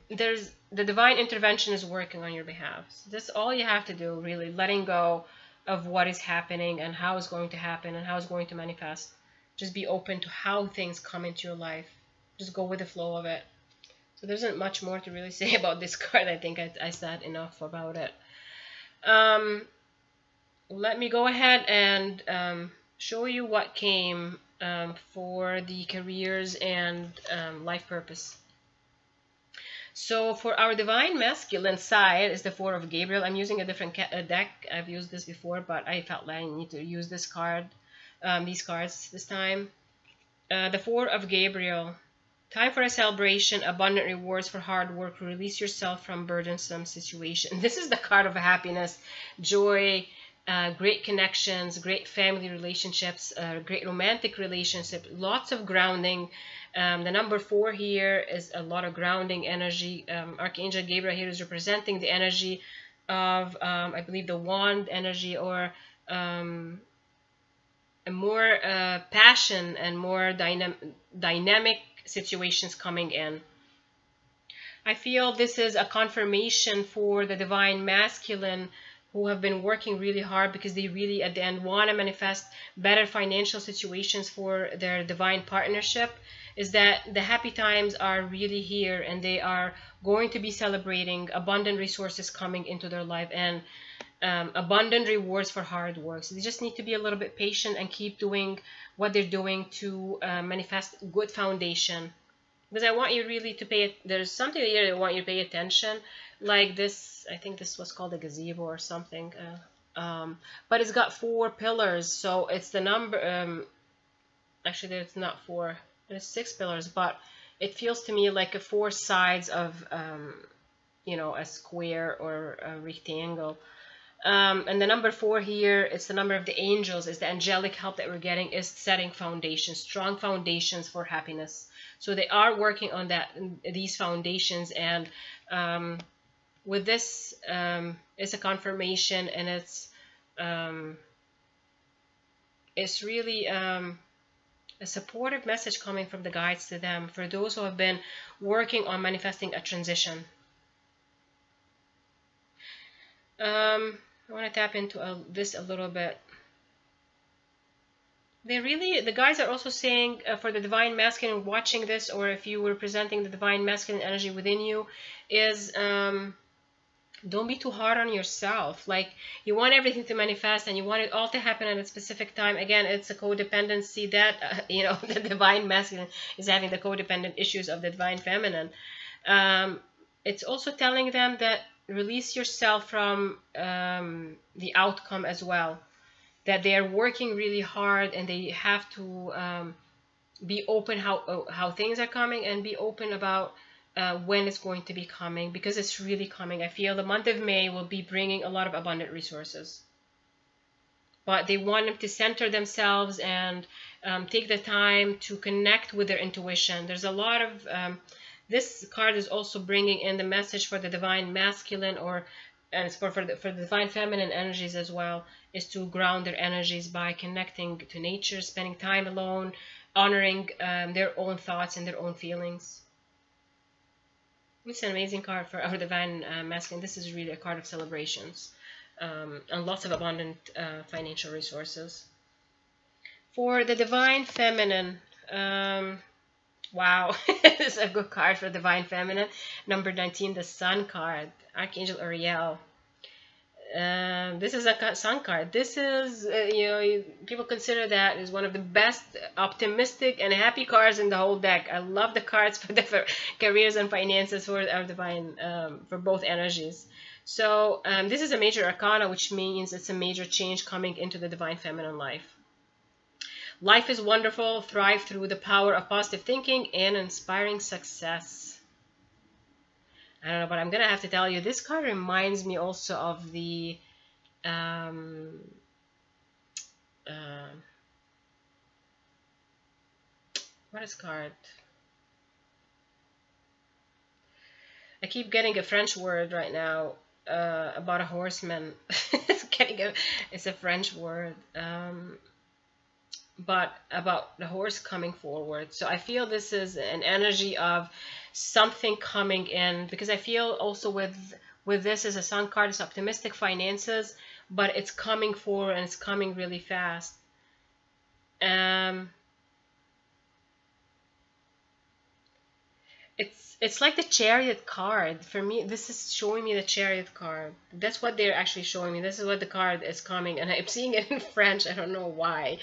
divine intervention is working on your behalf. So that's all you have to do, really, letting go of what is happening and how it's going to happen and how it's going to manifest. Just be open to how things come into your life. Just go with the flow of it. So there isn't much more to really say about this card. I think I said enough about it. Let me go ahead and show you what came for the careers and life purpose. So for our divine masculine side is the Four of Gabriel. I'm using a different deck. I've used this before, but I felt like I need to use this card, these cards this time. The Four of Gabriel. Time for a celebration, abundant rewards for hard work. Release yourself from burdensome situation. This is the card of happiness, joy, great connections, great family relationships, great romantic relationships, lots of grounding. The number 4 here is a lot of grounding energy. Archangel Gabriel here is representing the energy of, I believe, the wand energy, or a more passion and more dynamic situations coming in. I feel this is a confirmation for the divine masculine who have been working really hard, because they really at the end want to manifest better financial situations for their divine partnership, is that the happy times are really here, and they are going to be celebrating abundant resources coming into their life, and abundant rewards for hard work. So they just need to be a little bit patient and keep doing what they're doing to manifest good foundation. Because I want you really to pay it. There's something here I want you to pay attention, like this. I think this was called a gazebo or something, but it's got 4 pillars. So it's the number. Actually, it's not 4. There's 6 pillars, but it feels to me like 4 sides of, you know, a square or a rectangle. And the number 4 here, it's the number of the angels, is the angelic help that we're getting, is setting foundations, strong foundations for happiness. So they are working on these foundations, and with this, it's a confirmation, and it's really a supportive message coming from the guides to them, for those who have been working on manifesting a transition. I want to tap into this a little bit. The guys are also saying, for the divine masculine watching this, or if you were presenting the divine masculine energy within you, is don't be too hard on yourself. Like, you want everything to manifest and you want it all to happen at a specific time. Again, it's a codependency that, you know, the divine masculine is having the codependent issues of the divine feminine. It's also telling them that release yourself from the outcome as well. That they are working really hard, and they have to be open how things are coming, and be open about when it's going to be coming, because it's really coming. I feel the month of May will be bringing a lot of abundant resources, but they want them to center themselves and take the time to connect with their intuition. There's a lot of this card is also bringing in the message for the divine masculine, and it's for the divine feminine energies as well, is to ground their energies by connecting to nature, spending time alone, honoring their own thoughts and their own feelings. It's an amazing card for our divine masculine. This is really a card of celebrations and lots of abundant financial resources. For the divine feminine, wow, this is a good card for divine feminine. Number 19, the Sun card, Archangel Uriel. This is a Sun card. This is, you know, people consider that as one of the best optimistic and happy cards in the whole deck. I love the cards for the careers and finances for our divine, for both energies. So this is a major arcana, which means it's a major change coming into the divine feminine life. Life is wonderful. Thrive through the power of positive thinking and inspiring success. I don't know, but I'm going to have to tell you, this card reminds me also of the what is card? I keep getting a French word right now about a horseman. It's a French word. But about the horse coming forward. So I feel this is an energy of something coming in, because I feel also with this as a Sun card, it's optimistic finances, but it's coming forward and it's coming really fast. It's like the Chariot card. For me, this is showing me the Chariot card. That's what they're actually showing me. This is what the card is coming, and I'm seeing it in French. I don't know why.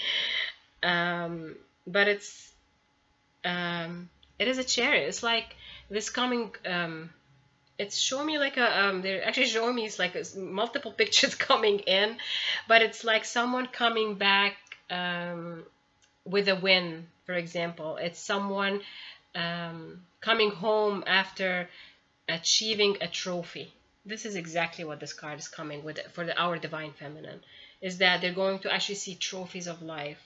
But it is a chariot. It's like this coming it's showing me like a they're actually showing me it's like multiple pictures coming in, but it's like someone coming back with a win. For example, it's someone coming home after achieving a trophy. This is exactly what this card is coming with for our divine feminine, is that they're going to actually see trophies of life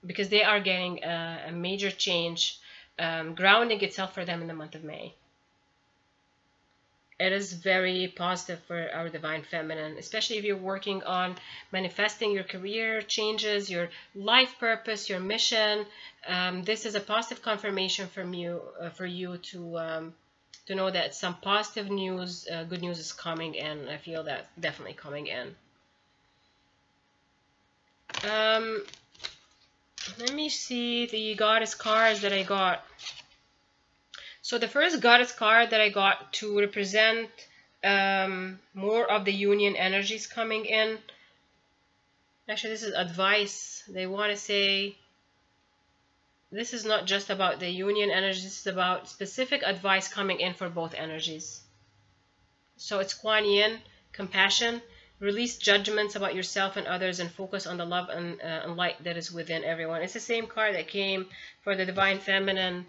because they are getting a major change grounding itself for them in the month of May. It is very positive for our divine feminine, especially if you're working on manifesting your career changes, your life purpose, your mission. This is a positive confirmation from you for you to know that some positive news, good news is coming in. I feel that definitely coming in. Let me see the goddess cards that I got. So the first goddess card that I got to represent more of the union energies coming in. Actually, this is advice. They want to say this is not just about the union energies, this is about specific advice coming in for both energies. So it's Kuan Yin, compassion, release judgments about yourself and others and focus on the love and light that is within everyone. It's the same card that came for the divine feminine.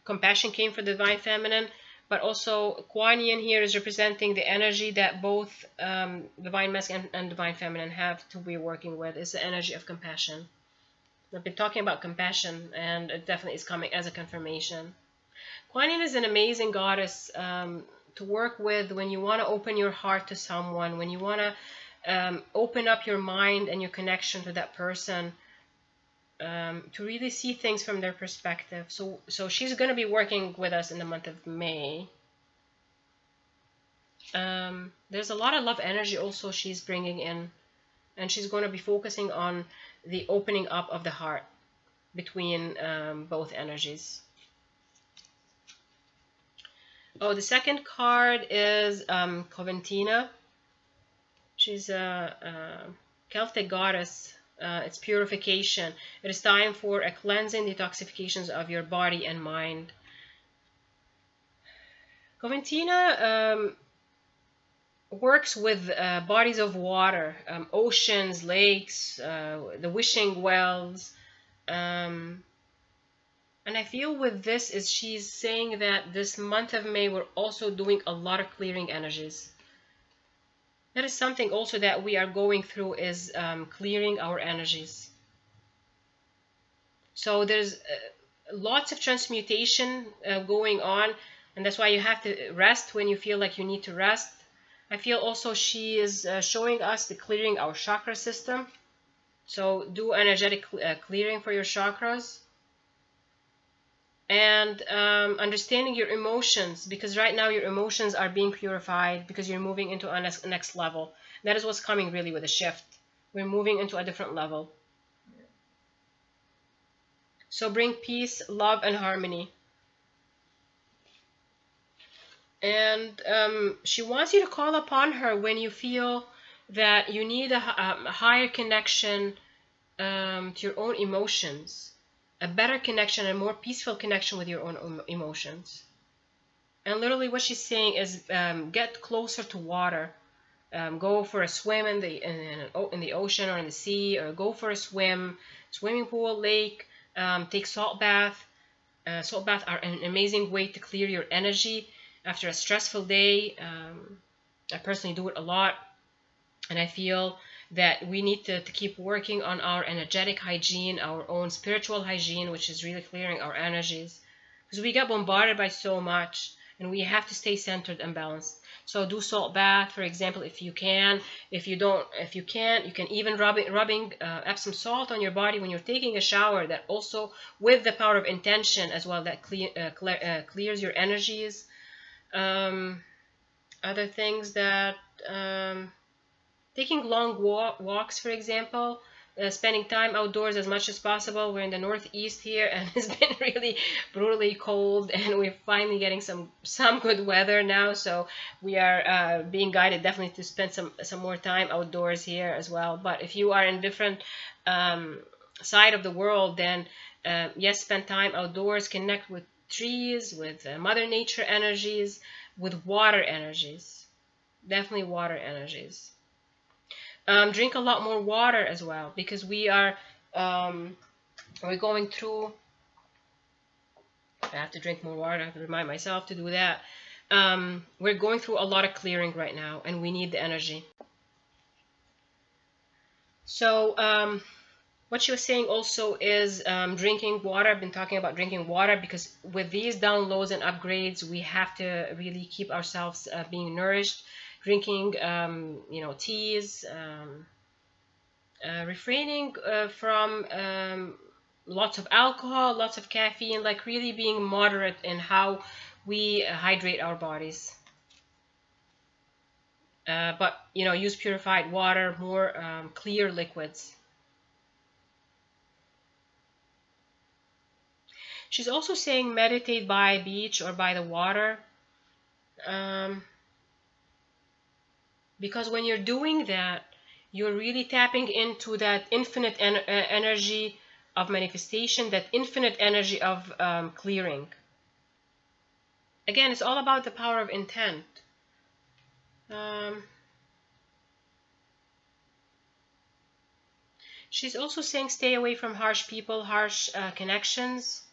Compassion came for the divine feminine, but also Kuan Yin here is representing the energy that both divine masculine and divine feminine have to be working with. It's the energy of compassion. I've been talking about compassion, and it definitely is coming as a confirmation. Kuan Yin is an amazing goddess to work with when you want to open your heart to someone, when you want to open up your mind and your connection to that person. To really see things from their perspective. So she's going to be working with us in the month of May. There's a lot of love energy also she's bringing in, and she's going to be focusing on the opening up of the heart between both energies. Oh, the second card is Coventina. She's a Celtic goddess. It's purification. It is time for a cleansing, detoxifications of your body and mind. Coventina works with bodies of water, oceans, lakes, the wishing wells. And I feel with this is she's saying that this month of May we're also doing a lot of clearing energies. That is something also that we are going through, is clearing our energies. So there's lots of transmutation going on, and that's why you have to rest when you feel like you need to rest. I feel also she is showing us the clearing our chakra system. So do energetic clearing for your chakras. And understanding your emotions, because right now your emotions are being purified because you're moving into a next level. That is what's coming really with a shift. We're moving into a different level. So bring peace, love, and harmony. And she wants you to call upon her when you feel that you need a higher connection to your own emotions. A better connection, a more peaceful connection with your own emotions. And literally what she's saying is get closer to water. Go for a swim in the ocean or in the sea, or go for a swimming pool, lake, take salt bath. Salt baths are an amazing way to clear your energy after a stressful day. I personally do it a lot, and I feel that we need to keep working on our energetic hygiene, our own spiritual hygiene, which is really clearing our energies, because we get bombarded by so much, and we have to stay centered and balanced. So do salt bath, for example, if you can. If you can't, you can even rubbing Epsom salt on your body when you're taking a shower. That also, with the power of intention as well, that clears your energies. Other things that taking long walks, for example, spending time outdoors as much as possible. We're in the northeast here, and it's been really brutally cold, and we're finally getting some good weather now. So we are being guided definitely to spend some more time outdoors here as well. But if you are in different side of the world, then yes, spend time outdoors, connect with trees, with Mother Nature energies, with water energies. Definitely water energies. Drink a lot more water as well, because we're going through. I have to drink more water. I have to remind myself to do that. We're going through a lot of clearing right now, and we need the energy. So what she was saying also is drinking water. I've been talking about drinking water because with these downloads and upgrades, we have to really keep ourselves being nourished. Drinking, teas, refraining from lots of alcohol, lots of caffeine, like really being moderate in how we hydrate our bodies. But use purified water, more clear liquids. She's also saying meditate by a beach or by the water, because when you're doing that, you're really tapping into that infinite energy of manifestation, that infinite energy of clearing. Again, it's all about the power of intent. She's also saying stay away from harsh people, harsh connections,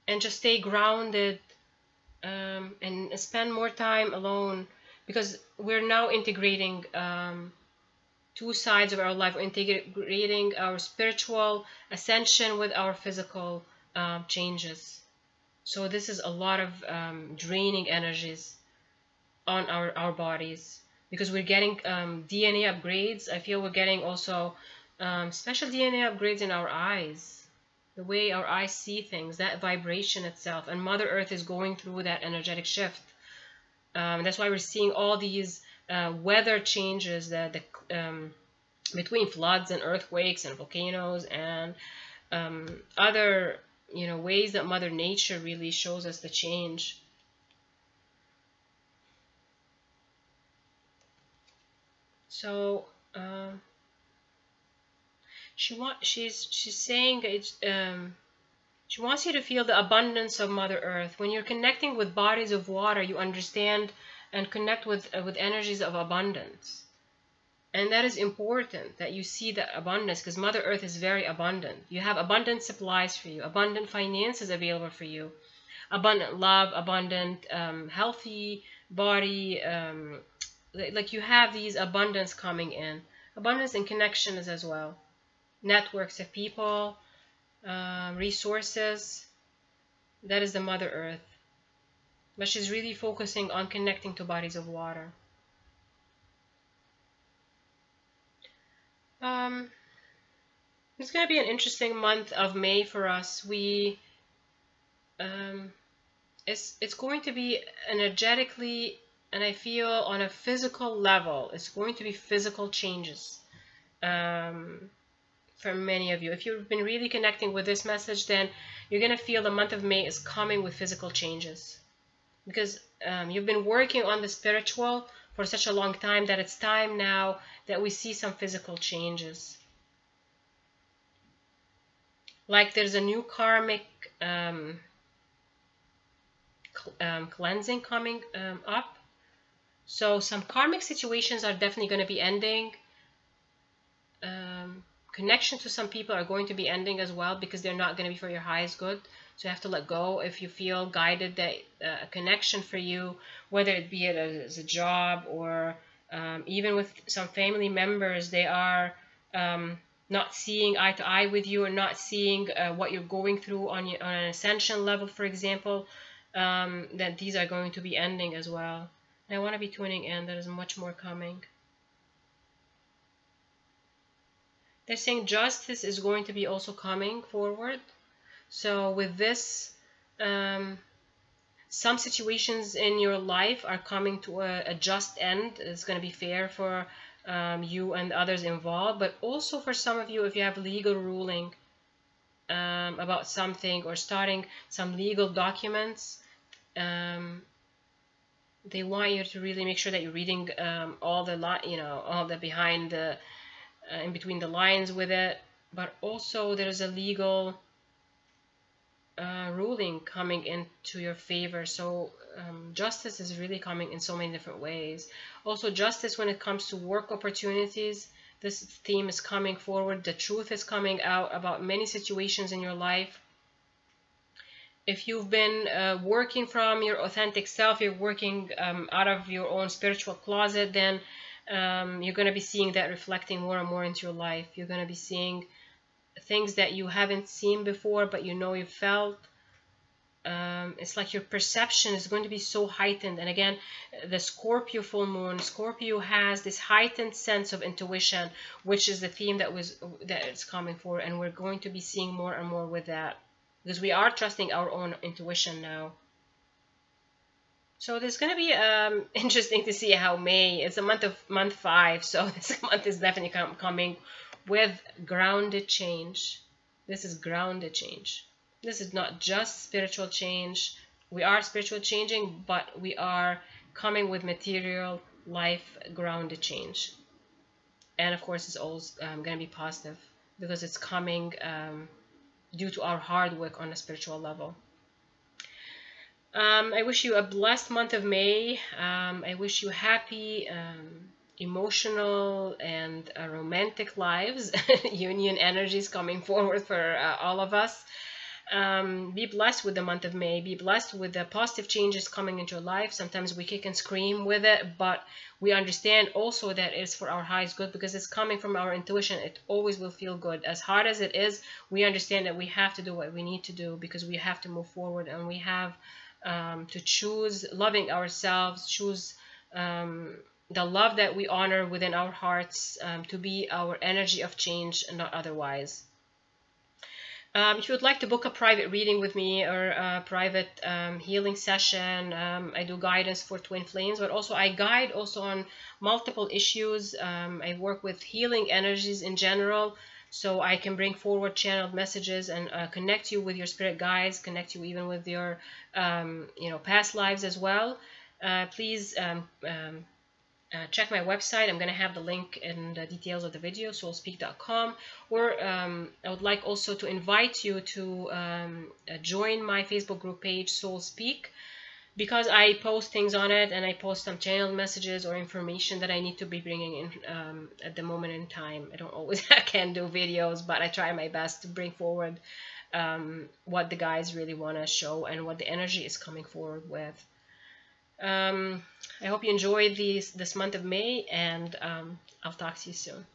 and just stay grounded, and spend more time alone, because we're now integrating two sides of our life. We're integrating our spiritual ascension with our physical changes. So this is a lot of draining energies on our bodies, because we're getting DNA upgrades. I feel we're getting also special DNA upgrades in our eyes, the way our eyes see things, that vibration itself. And Mother Earth is going through that energetic shift. That's why we're seeing all these weather changes, between floods and earthquakes and volcanoes and other ways that Mother Nature really shows us the change. So she's saying she wants you to feel the abundance of Mother Earth. When you're connecting with bodies of water, you understand and connect with energies of abundance. And that is important, that you see the abundance, because Mother Earth is very abundant. You have abundant supplies for you, abundant finances available for you, abundant love, abundant healthy body. Like you have these abundance coming in, abundance and connections as well, networks of people, resources. That is the Mother Earth. But she's really focusing on connecting to bodies of water. It's going to be an interesting month of May for us. It's going to be energetically, and I feel on a physical level, it's going to be physical changes for many of you. If you've been really connecting with this message, then you're going to feel the month of May is coming with physical changes, because you've been working on the spiritual for such a long time that it's time now that we see some physical changes. Like there's a new karmic cleansing coming up. So some karmic situations are definitely going to be ending. Connection to some people are going to be ending as well, because they're not going to be for your highest good. So you have to let go if you feel guided that a connection for you, whether it be as a job or even with some family members, they are not seeing eye to eye with you, or not seeing what you're going through on an ascension level, for example, then these are going to be ending as well. And I want to be tuning in. There is much more coming. They're saying justice is going to be also coming forward. So with this, some situations in your life are coming to a just end. It's going to be fair for you and others involved, but also for some of you, if you have legal ruling about something or starting some legal documents, they want you to really make sure that you're reading all the behind the in between the lines with it. But also there's a legal ruling coming into your favor. So justice is really coming in so many different ways. Also justice when it comes to work opportunities. This theme is coming forward. The truth is coming out about many situations in your life. If you've been working from your authentic self, you're working out of your own spiritual closet, then you're going to be seeing that reflecting more and more into your life. You're going to be seeing things that you haven't seen before, but you know you felt. It's like your perception is going to be so heightened. And again, the Scorpio full moon, Scorpio has this heightened sense of intuition, which is the theme that it's coming for, and we're going to be seeing more and more with that, because we are trusting our own intuition now. So there's going to be interesting to see how May, it's a month 5, so this month is definitely coming with grounded change. This is grounded change. This is not just spiritual change. We are spiritual changing, but we are coming with material life grounded change. And of course, it's always going to be positive because it's coming due to our hard work on a spiritual level. I wish you a blessed month of May. I wish you happy, emotional, and romantic lives. Union energies coming forward for all of us. Be blessed with the month of May. Be blessed with the positive changes coming into your life. Sometimes we kick and scream with it, but we understand also that it's for our highest good because it's coming from our intuition. It always will feel good. As hard as it is, we understand that we have to do what we need to do because we have to move forward, and we have to choose loving ourselves, choose the love that we honor within our hearts to be our energy of change and not otherwise. If you would like to book a private reading with me or a private healing session, I do guidance for twin flames, but also I guide also on multiple issues. I work with healing energies in general, so I can bring forward channeled messages and connect you with your spirit guides, connect you even with your past lives as well. Please check my website. I'm going to have the link in the details of the video, soulspeak.com. Or I would like also to invite you to join my Facebook group page, Soul Speak, because I post things on it and I post some channeled messages or information that I need to be bringing in at the moment in time. I don't always I can do videos, but I try my best to bring forward what the guys really want to show and what the energy is coming forward with. I hope you enjoyed this month of May, and I'll talk to you soon.